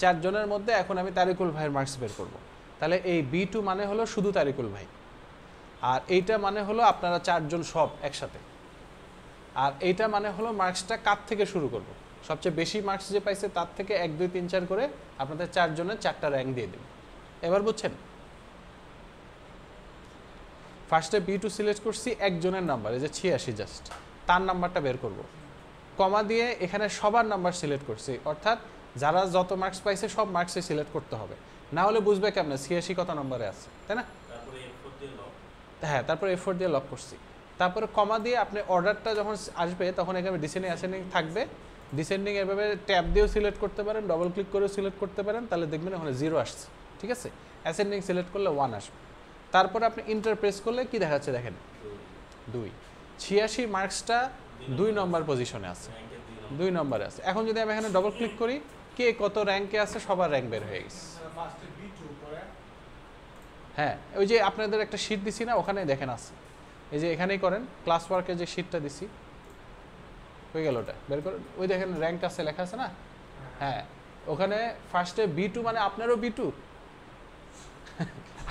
4 জনের মধ্যে এখন আমি তারিকুল ভাইয়ের মার্কস বের করব। তাহলে এই B2 মানে হলো শুধু তারিকুল ভাই, আর এইটা মানে হলো আপনারা 4 জন সব একসাথে, আর এইটা মানে হলো মার্কসটা কার থেকে শুরু করব, সবচেয়ে বেশি মার্কস যে পাইছে তার থেকে 1 2 3 4 করে আপনাদের 4 জনের 4টা র্যাঙ্ক দিয়ে দেব। এবার বুঝছেন? ফার্স্টে B2 সিলেক্ট করছি, একজনের নাম্বার, এই যে 86, জাস্ট তার নাম্বারটা বের করব। কমা দিয়ে এখানে সবার নাম্বার সিলেক্ট করছি, অর্থাৎ যারা যত মার্কস পাইছে সব মার্কসে সিলেক্ট করতে হবে, না হলে বুঝবে কেমনে 86 কত নম্বরে আছে, তাই না? হ্যাঁ, তারপরে F4 দিয়ে লক করছি। তারপরে কমা দিয়ে আপনি অর্ডারটা যখন আসবে তখন এখানে ডিসেন্ডিং অ্যাসেন্ডিং থাকবে। ডিসেন্ডিং এভাবে ট্যাব দিয়েও সিলেক্ট করতে পারেন, ডবল ক্লিক করেও সিলেক্ট করতে পারেন, তাহলে দেখবেন ওখানে 0 আসছে, ঠিক আছে? অ্যাসেন্ডিং সিলেক্ট করলে 1 আসবে। তারপরে আপনি ইন্টার প্রেস করলে কি দেখাচ্ছে দেখেন, 2। 86 মার্কসটা 2 নম্বর পজিশনে আছে, 2 নম্বরে আছে। এখন যদি আমি এখানে ডবল ক্লিক করি, কে কত র্যাঙ্কে আছে সবার র্যাঙ্ক বের হয়ে গেছে। হ্যাঁ, ওই যে আপনাদের একটা শীট দিছি না, ওখানে দেখেন আছে, এই যে এখানেই করেন, ক্লাস ওয়ার্কের যে শীটটা দিছি, হয়ে গেল, ওটা বের করেন, ওই দেখেন র্যাঙ্ক আছে লেখা আছে না, হ্যাঁ, ওখানে ফার্স্টে B2 মানে আপনারও B2,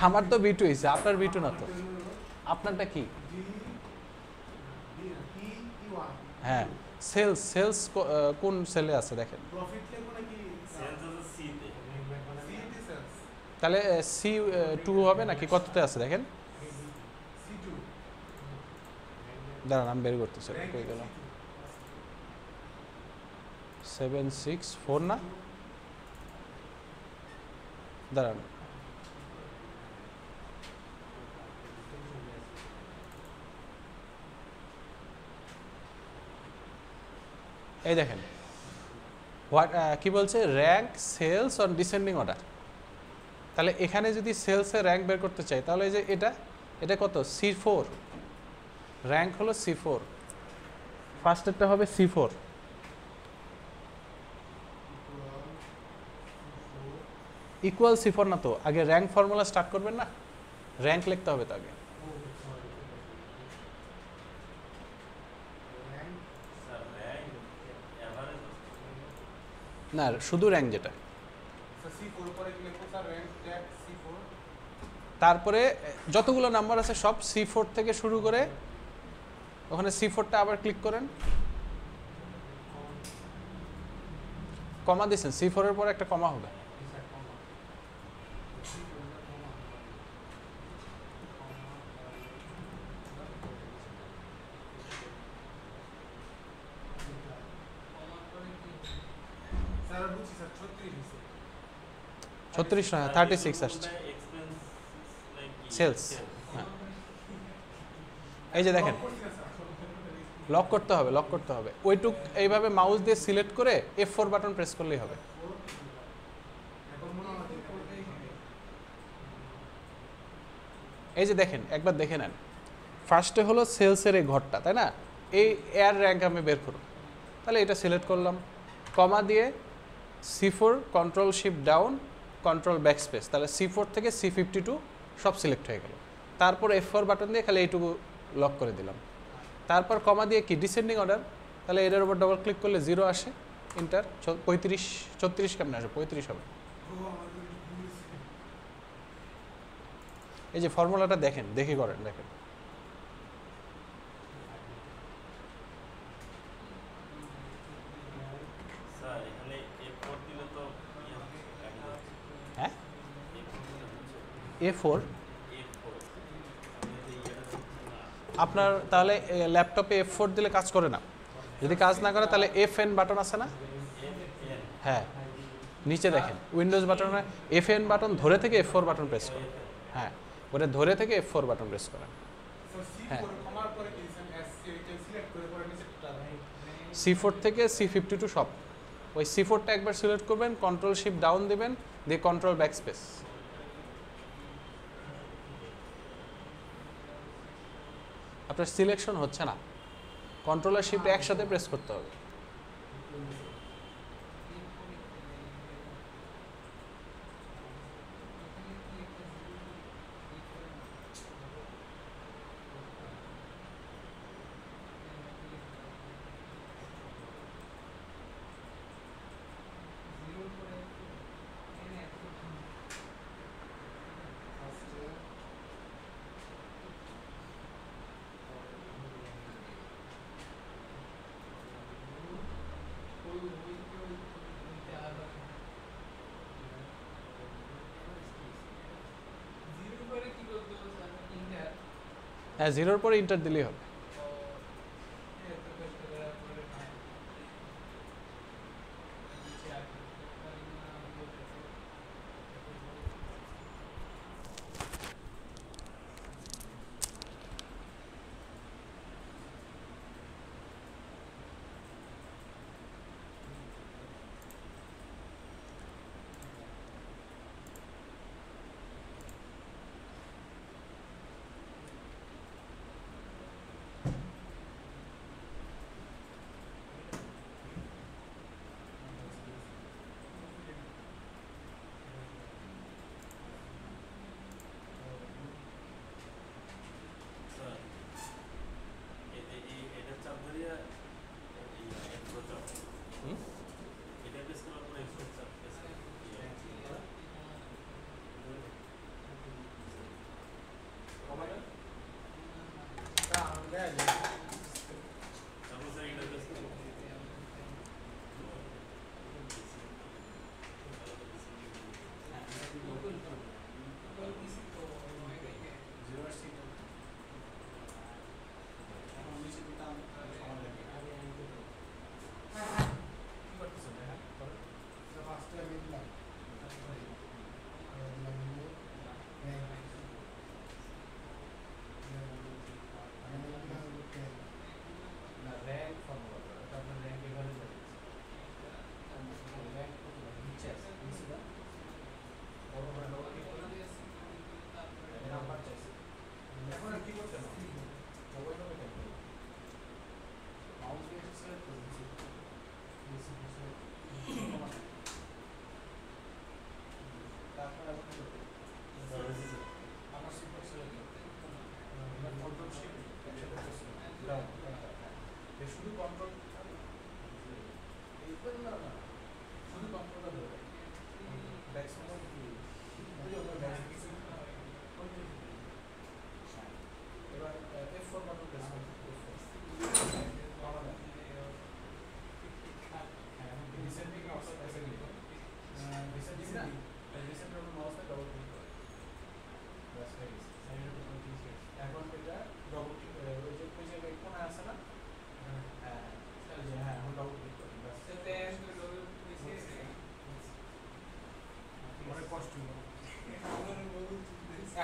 আমার তো B2 হয়েছে, আপনার B2 না তো, আপনারটা কি? হ্যাঁ, সেলস কোন সেলে আছে দেখেন, তাহলে C2 হবে নাকি, কততে আছে দেখেন, দাঁড়ান আমি বের করতেছি, কই গেল, 764 না, দাঁড়ান, এই দেখেন কি বলছে, rank sales on descending order. তাহলে এখানে যদি সেলসের র্যাঙ্ক বের করতে চাই, তাহলে এই যে এটা কত, C4, র্যাঙ্ক হলো C4, ফার্স্টেরটা হবে C4, ইকুয়াল C4 না তো, আগে র্যাঙ্ক ফর্মুলা স্টার্ট করবেন না, র্যাঙ্ক লিখতে হবে তো আগে, না শুধু র্যাঙ্ক যেটা, তারপরে যতগুলো নাম্বার আছে সব C4 থেকে শুরু করে, ওখানে C4টা আবার ক্লিক করেন, কমা দিয়েছেন, C4 এর পরে একটা কমা হবে, 36 নয় 36 আসছে সেলস। হ্যাঁ এই যে দেখেন লক করতে হবে, লক করতে হবে ওইটুক এইভাবে মাউস দিয়ে সিলেক্ট করে F4 বাটন প্রেস করলেই হবে। এখন মনে হয় যে এটা হবে। এই যে দেখেন একবার দেখে নেন, ফার্স্টে হলো সেলসের এই ঘরটা, তাই না? এই এয়ার র্যাঙ্ক আমি বের করব, তাহলে এটা সিলেক্ট করলাম, কমা দিয়ে C4 control shift down control backspace, তাহলে C4 থেকে C52 সব সিলেক্ট হয়ে গেল। তারপর F4 বাটন দিয়ে খালি এইটুকু লক করে দিলাম। তারপর কমা দিয়ে কি ডিসেন্ডিং অর্ডার, তাহলে এটার উপর ডবল ক্লিক করলে 0 আসে, ইন্টার 35 36 কেমন আসবে, 35 হবে। এই যে ফর্মুলাটা দেখেন, দেখি করেন, দেখেন স্যার এখানে F4 দিলে তো হ্যাঁ A4 F4 আপনার তাহলে ল্যাপটপে F4 দিলে কাজ করে না। যদি কাজ না করে তাহলে FN বাটন আছে না, হ্যাঁ নিচে দেখেন উইন্ডোজ বাটনে FN বাটন ধরে থেকে F4 বাটন প্রেস করেন, হ্যাঁ ওটা ধরে থেকে F4 বাটন প্রেস করেন। হ্যাঁ। কমার পরে কি এটা সিলেক্ট করে পরে নিচেরটা C4 থেকে C52 সব, ওই C4টা একবার সিলেক্ট করবেন, কন্ট্রোল শিফট ডাউন দিবেন, দিয়ে কন্ট্রোল ব্যাকস্পেস। আপনার সিলেকশন হচ্ছে না, কন্ট্রোল আর শিফট একসাথে প্রেস করতে হবে। হ্যাঁ 0-র পরে ইন্টার দিলেই হবে।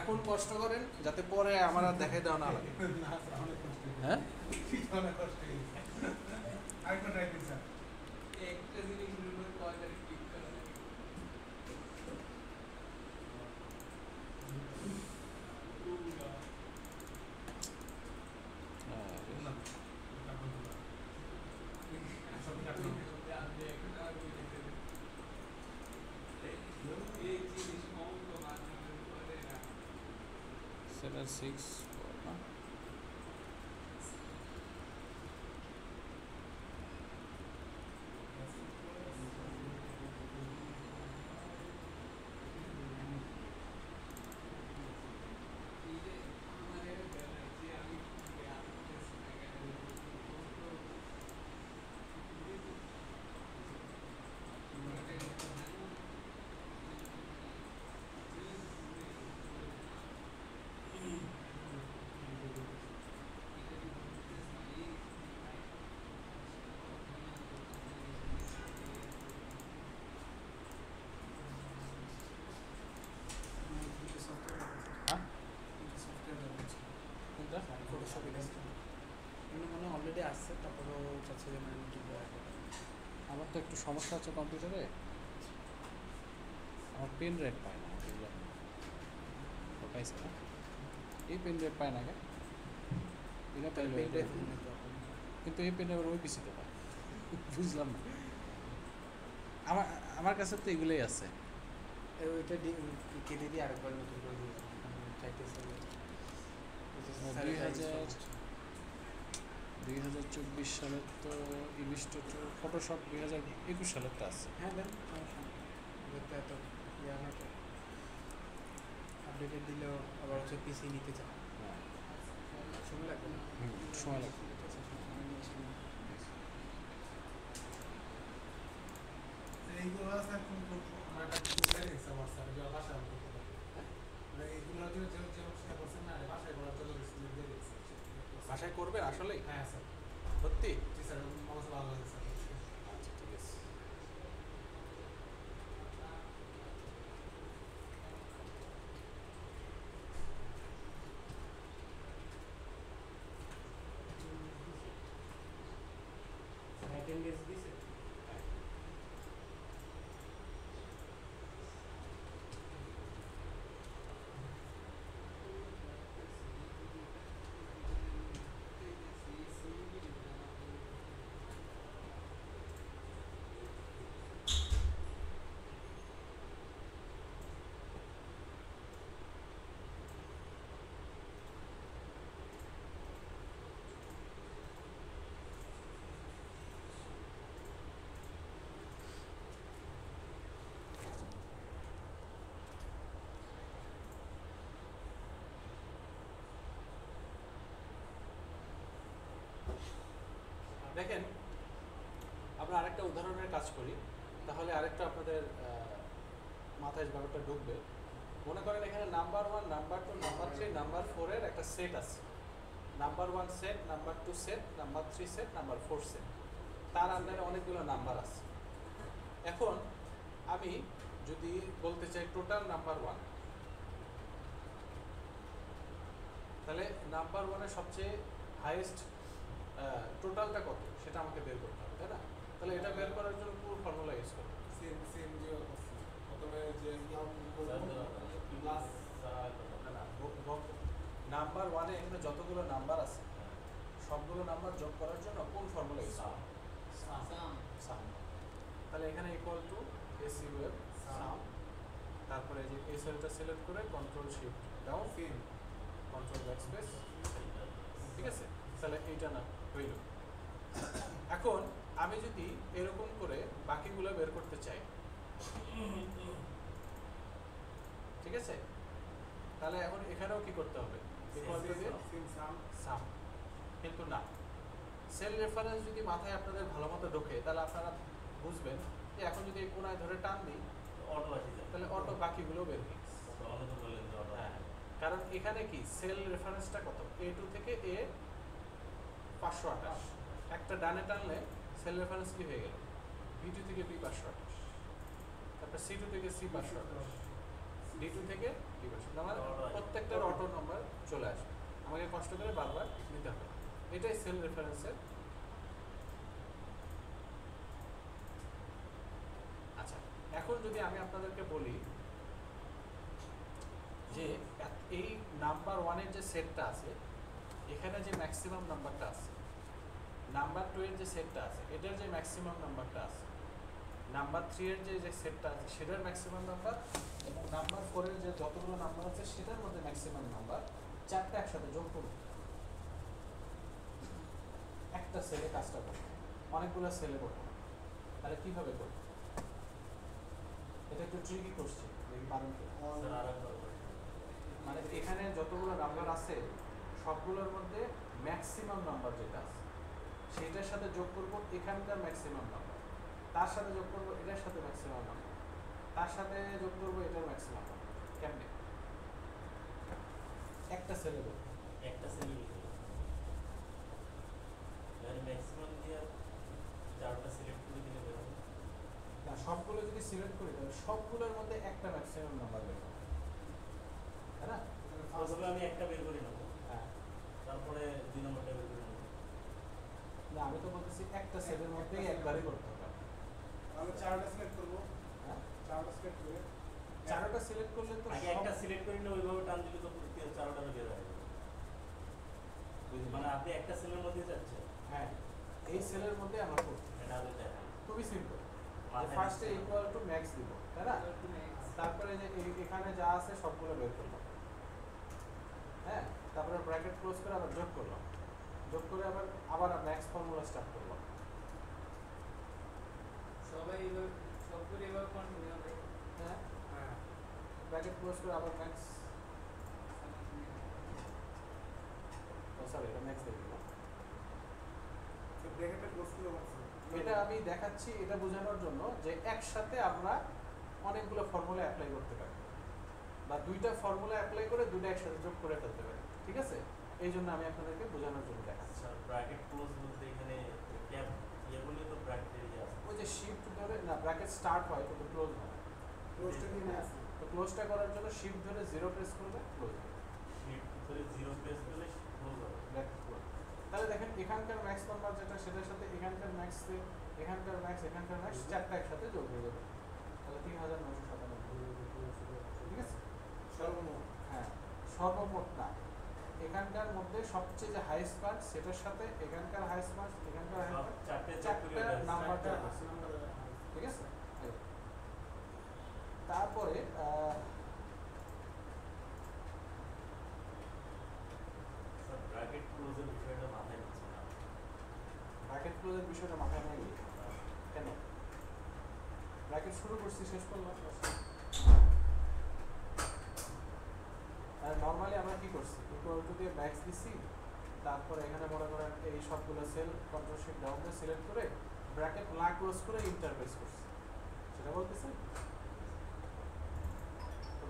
এখন কষ্ট করেন যাতে পরে আমার আর দেখাই দেওয়া না লাগে। না স্যার অনেক কষ্ট হয়েছে। হ্যাঁ অনেক কষ্ট হয়েছে। আরেকটা ট্রাই দিন স্যার। একটা জিনিস রুমের কয়টারে ক্লিক করা যায়? না, এটা বন্ধ করো। সব কাটুন। আমি এখন আর বুঝতে পারি। এই জিনিস অঙ্ক মাধ্যমে করে না। 764 না এই যে আমাদের বেলায় যে আমি হ্যাঁ সফটওয়্যার আছে। কোনটা ফটোশপ ইলাস্ট্রেটর। এগুলো মনে হয় অলরেডি আসছে, তারপরেও চাচ্ছে যে মানে নতুন করে একটা করা। আমার তো একটু সমস্যা আছে কম্পিউটারে, আমার পেন রেট পায় না বুঝলাম না। ও পাইছে না এই পেন রেট পায় না কে এটা পাইলো পেন এটা। ড্রাইভ মনে হয় প্রবলেম। কিন্তু এই পেন আবার ওই পিসিতে পায় বুঝলাম না। আমার আমার কাছে তো এগুলোই আছে। ওইটা কেটে দিয়ে আরেকবার নতুন করে দিয়ে চাইতেছে যে দুই হাজার 2024 সালের তো ইলিস্ট্রেটর ফটোশপ 2021 সালেরটা আছে। হ্যাঁ দেন সমস্যা নেই। দেখতে এত ইয়া না তো আপডেটেড দিলেও আবার হচ্ছে পিসি নিতে চায়, হ্যাঁ সময় লাগবে না। সময় লাগবে। এইগুলো স্যার কোন আমার একটা জানি স্যার হোয়াটসঅ্যাপে যে ভাষা আমি করতে পারি, মানে এইগুলো যে যে যে শেয়ার করছেন না ভাষায় করার জন্য সিলেক্ট দিয়ে দিচ্ছি। ভাষায় করবেন আসলেই হ্যাঁ স্যার, সত্যি? জি স্যার আমার ভালো লাগে স্যার। আচ্ছা ঠিক আছে। অ্যাটেন্ডেন্স দিছে। দেখেন আমরা আরেকটা উদাহরণের কাজ করি, তাহলে আরেকটা আপনাদের মাথায় ব্যাপারটা ঢুকবে। মনে করেন এখানে নাম্বার 1 নাম্বার 2 নাম্বার 3 নাম্বার 4 এর একটা সেট আছে। Number 1 set, number 2 set, number 3 set, number 4 set, তার আন্ডারে অনেকগুলো নাম্বার আছে। এখন আমি যদি বলতে চাই টোটাল নাম্বার 1, তাহলে নাম্বার 1 এর সবচেয়ে হাইয়েস্ট টোটালটা কত সেটা আমাকে বের করতে হবে, তাই না? তাহলে এটা বের করার জন্য পুরো ফর্মুলা ইউজ করব। সেম সেম যে প্রথমে যে নাম প্লাস নাম্বার 1 এ এখানে যতগুলো নাম্বার আছে সবগুলো নাম্বার যোগ করার জন্য কোন ফর্মুলা ইউজ করব? সাম। তাহলে এখানে ইকুয়াল টু এসি ওয়েব সাম, তারপরে যে এই সেলটা সিলেক্ট করে control shift down, same control backspace, ঠিক আছে? তাহলে এইটা না হইল। এখন আমি যদি এরকম করে বাকিগুলো বের করতে চাই, ঠিক আছে? তাহলে এখন এখানেও কি করতে হবে? ইকুয়াল টু দিয়ে সেম সাম সাম। কিন্তু না, সেল রেফারেন্স যদি মাথায় আপনাদের ভালো মতো ঢোকে তাহলে আপনারা বুঝবেন যে এখন যদি এই কোণায় ধরে টান দিই অটো আসি যায়, তাহলে অটো বাকিগুলো বের হয়ে গেছে। অটো তো বললেন যে অটো। হ্যাঁ, কারণ এখানে কি সেল রেফারেন্সটা কত? A2 থেকে A 528, একটা ডানে টানলে সেল রেফারেন্স কি হয়ে গেল? B2 থেকে B 528, তারপর C2 থেকে C 528, D2 থেকে D1 আমার প্রত্যেকটার অটো নাম্বার চলে আসবে, আমাকে কষ্ট করে বারবার নিতে হবে। এটাই সেল রেফারেন্সের। আচ্ছা, এখন যদি আমি আপনাদেরকে বলি যে এই নাম্বার ওয়ানের যে সেটটা আছে, এখানে যে ম্যাক্সিমাম নাম্বারটা আছে, নাম্বার 2 এর যে সেটটা আছে এটার যে ম্যাক্সিমাম নাম্বারটা আছে, নাম্বার 3 এর যে সেটটা আছে সেটার ম্যাক্সিমাম নাম্বার, এবং নাম্বার 4 এর যে যতগুলো নাম্বার আছে সেটার মধ্যে ম্যাক্সিমাম নাম্বার, চারটা একসাথে যোগ করুন, একটা সেলে কাজটা করুন, অনেকগুলো সেলে করুন। তাহলে কিভাবে করব? এটা একটু ট্রিকি কোশ্চেন, দেখি পারেন কি? স্যার আরেকবার বলুন। মানে এখানে যতগুলো নাম্বার আছে সবগুলোর মধ্যে ম্যাক্সিমাম নাম্বার যেটা আছে সেটার সাথে যোগ করব এখানকার ম্যাক্সিমাম নাম্বার, তার সাথে যোগ করব এটার সাথে ম্যাক্সিমাম নাম্বার, তার সাথে যোগ করব এটার ম্যাক্সিমাম নাম্বার। কেমনে? একটা সেলে করব। একটা সেল নিতে মানে ম্যাক্সিমাম দিয়ে চারটা সিলেক্ট করে দিলে বের হবে। না, সবগুলো যদি সিলেক্ট করি তাহলে সবগুলোর মধ্যে একটা ম্যাক্সিমাম নাম্বার বের হবে, তাই না? প্রথমে আমি একটা বের করে নেবো, হ্যাঁ। তারপরে 2 নম্বরটা বের করে নেবো। না, আমি তো বলতেছি একটা সেলের মধ্যেই একবারই করতে হবে। তাহলে চারটা সিলেক্ট করবো, হ্যাঁ, চারটা সিলেক্ট করে চারটা সিলেক্ট করলে তো আগে একটা সিলেক্ট করে নিলে ওইভাবে টান দিলে তো চারোটা বের হয়ে যাবে। মানে আপনি একটা সেলের মধ্যে যাচ্ছেন, হ্যাঁ, এই সেলের মধ্যে আমার করতে হবে। এটা আগে দেখান। খুবই সিম্পল। মাথায় ফার্স্টে নিশ্চয়ই। ইকুয়াল টু ম্যাক্স দিব, তাই না? equal to max। তারপরে যে এখানে যা আছে সবগুলো বের করলাম, হ্যাঁ, তারপরে ব্র্যাকেট ক্লোজ করে আবার যোগ করলাম, যোগ করে আবার আবার ম্যাক্স ফর্মুলা স্টার্ট করলাম, সবাই এভাবে সবগুলো এভাবে কন্টিনিউ হবে। হ্যাঁ, হ্যাঁ ব্র্যাকেট ক্লোজ করে আবার ম্যাক্স, সরি এটা ম্যাক্স দিয়ে দিলাম। তো ব্র্যাকেটটা ক্লোজ করে বলছি এটা আমি দেখাচ্ছি এটা বোঝানোর জন্য যে একসাথে আমরা অনেকগুলো ফর্মুলা অ্যাপ্লাই করতে পারি, বা দুইটা ফর্মুলা অ্যাপ্লাই করে দুটো একসাথে যোগ করে ফেলতে পারি, ঠিক আছে? এই জন্য আমি আপনাদেরকে বোঝানোর জন্য দেখাচ্ছি। আচ্ছা, ব্র্যাকেট ক্লোজ বলতে এখানে ক্যাপ এগুলি তো ব্র্যাকেটের ইয়ে আছে। ওই যে শিফট ধরে না, ব্র্যাকেট স্টার্ট হয় কিন্তু ক্লোজ হয় না। ক্লোজটা দিয়ে আছে তো ক্লোজটা করার জন্য শিফট ধরে 0 প্রেস করলে ক্লোজ হবে, শিফট ধরে 0 প্রেস করলে ক্লোজ হবে। Bracket close. তাহলে দেখেন এখানকার ম্যাক্স নাম্বার যেটা সেটার সাথে এখানকার ম্যাক্স, এখানকার ম্যাক্স চারটা একসাথে যোগ হয়ে যাবে, তাহলে 3997, ঠিক আছে? সর্বমোট হ্যাঁ, সর্বমোট না, এখানকার মধ্যে সবচেয়ে যে হাইস্ট মার্ক সেটার সাথে এখানকার হাইস্ট মার্ক, এখানকার সব চারটে চারটা নাম্বারটা আছে, ঠিক আছে? তারপরে স্যার ব্র্যাকেট ক্লোজের বিষয়টা মাথায় নিচ্ছে না। ব্র্যাকেট ক্লোজের বিষয়টা মাথায় নেই কেন? ব্র্যাকেট শুরু করছি, শেষ করলাম। আর নর্মালি আমরা কি করছি, ইকুয়াল টু দিয়ে ম্যাক্স দিছি, তারপরে এখানে মনে করেন এই সবগুলো সেল কন্ট্রোল শিফট ডাউন দিয়ে সিলেক্ট করে ব্র্যাকেট না ক্লোজ করে ইন্টারফেস করছি, সেটা বলতেছেন?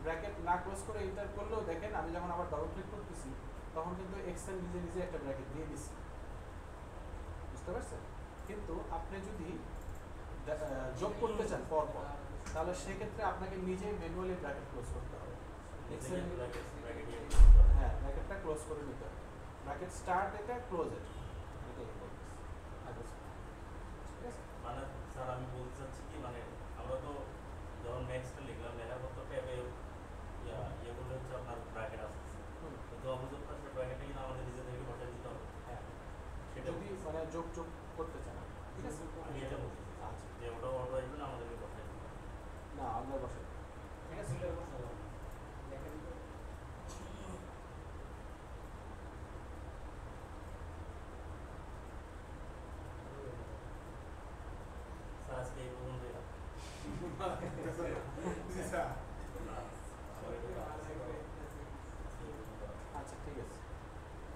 ব্র্যাকেট না ক্লোজ করে ইন্টার করলেও দেখেন আমি যখন আবার ডাবল ক্লিক করতেছি তখন কিন্তু এক্সেল নিজে নিজে একটা ব্র্যাকেট দিয়ে দিছি, বুঝতে পারছেন? কিন্তু আপনি যদি যোগ করতে চান পরপর তাহলে সেক্ষেত্রে আপনাকে নিজেই ম্যানুয়ালি ব্র্যাকেট ক্লোজ করতে হবে। এক্সেল ব্র্যাকেট হ্যাঁ, ব্র্যাকেটটা ক্লোজ করে নিতে হবে, ব্র্যাকেট স্টার্ট এটা ক্লোজ এটা, এটাই বলতেছি। ঠিক আছে? মানে স্যার আমি বলতে চাচ্ছি কি, মানে আমরা তো যখন ম্যাক্সটা লিখলাম লেখার পর তো ট্যাবে ইয়ে করলে হচ্ছে আপনার ব্র্যাকেট আসছে, হুম, কিন্তু অবজেক্ট আসলে ব্র্যাকেটটা কিন্তু আমাদের নিজে থেকে বসাই দিতে হবে। হ্যাঁ, সেটা যদি মানে যোগ করতে চান, ঠিক আছে? আমি এটা বলছি আচ্ছা, যে ওটা অর্ডার আসবে না, আমাদেরকে বসাই দিতে হবে। না আমরা বসে ঠিক আছে? স্যার আজকে এই পর্যন্তই রাখি। জি স্যার আমার একটু কাজ আছে। আজকে এই পর্যন্ত রাখি। আচ্ছা, ঠিক আছে।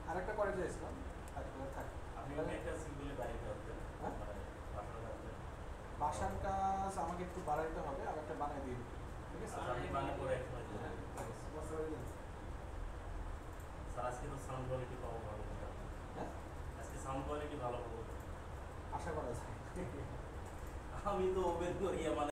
আরেকটা করে দিয়েছিলাম, থাক। আপনি ওকে একটা সিম্পলি বাড়িতে আসবেন, হ্যাঁ? মানে বাসায় আসবেন। বাসার কাজ আমাকে একটু বাড়াইতে হবে, আমি একটা বানিয়ে দিই, ঠিক আছে? আর আপনি বানিয়ে করে এক সময় হ্যাঁ, দিবেন। ঠিক আছে। স্যার আজকে তো সাউন্ড কোয়ালিটি পাবো ভালো। হ্যাঁ, আজকে সাউন্ড কোয়ালিটি ভালো পাবো। আশা করা যায়। আমি তো ওপেন করি মানে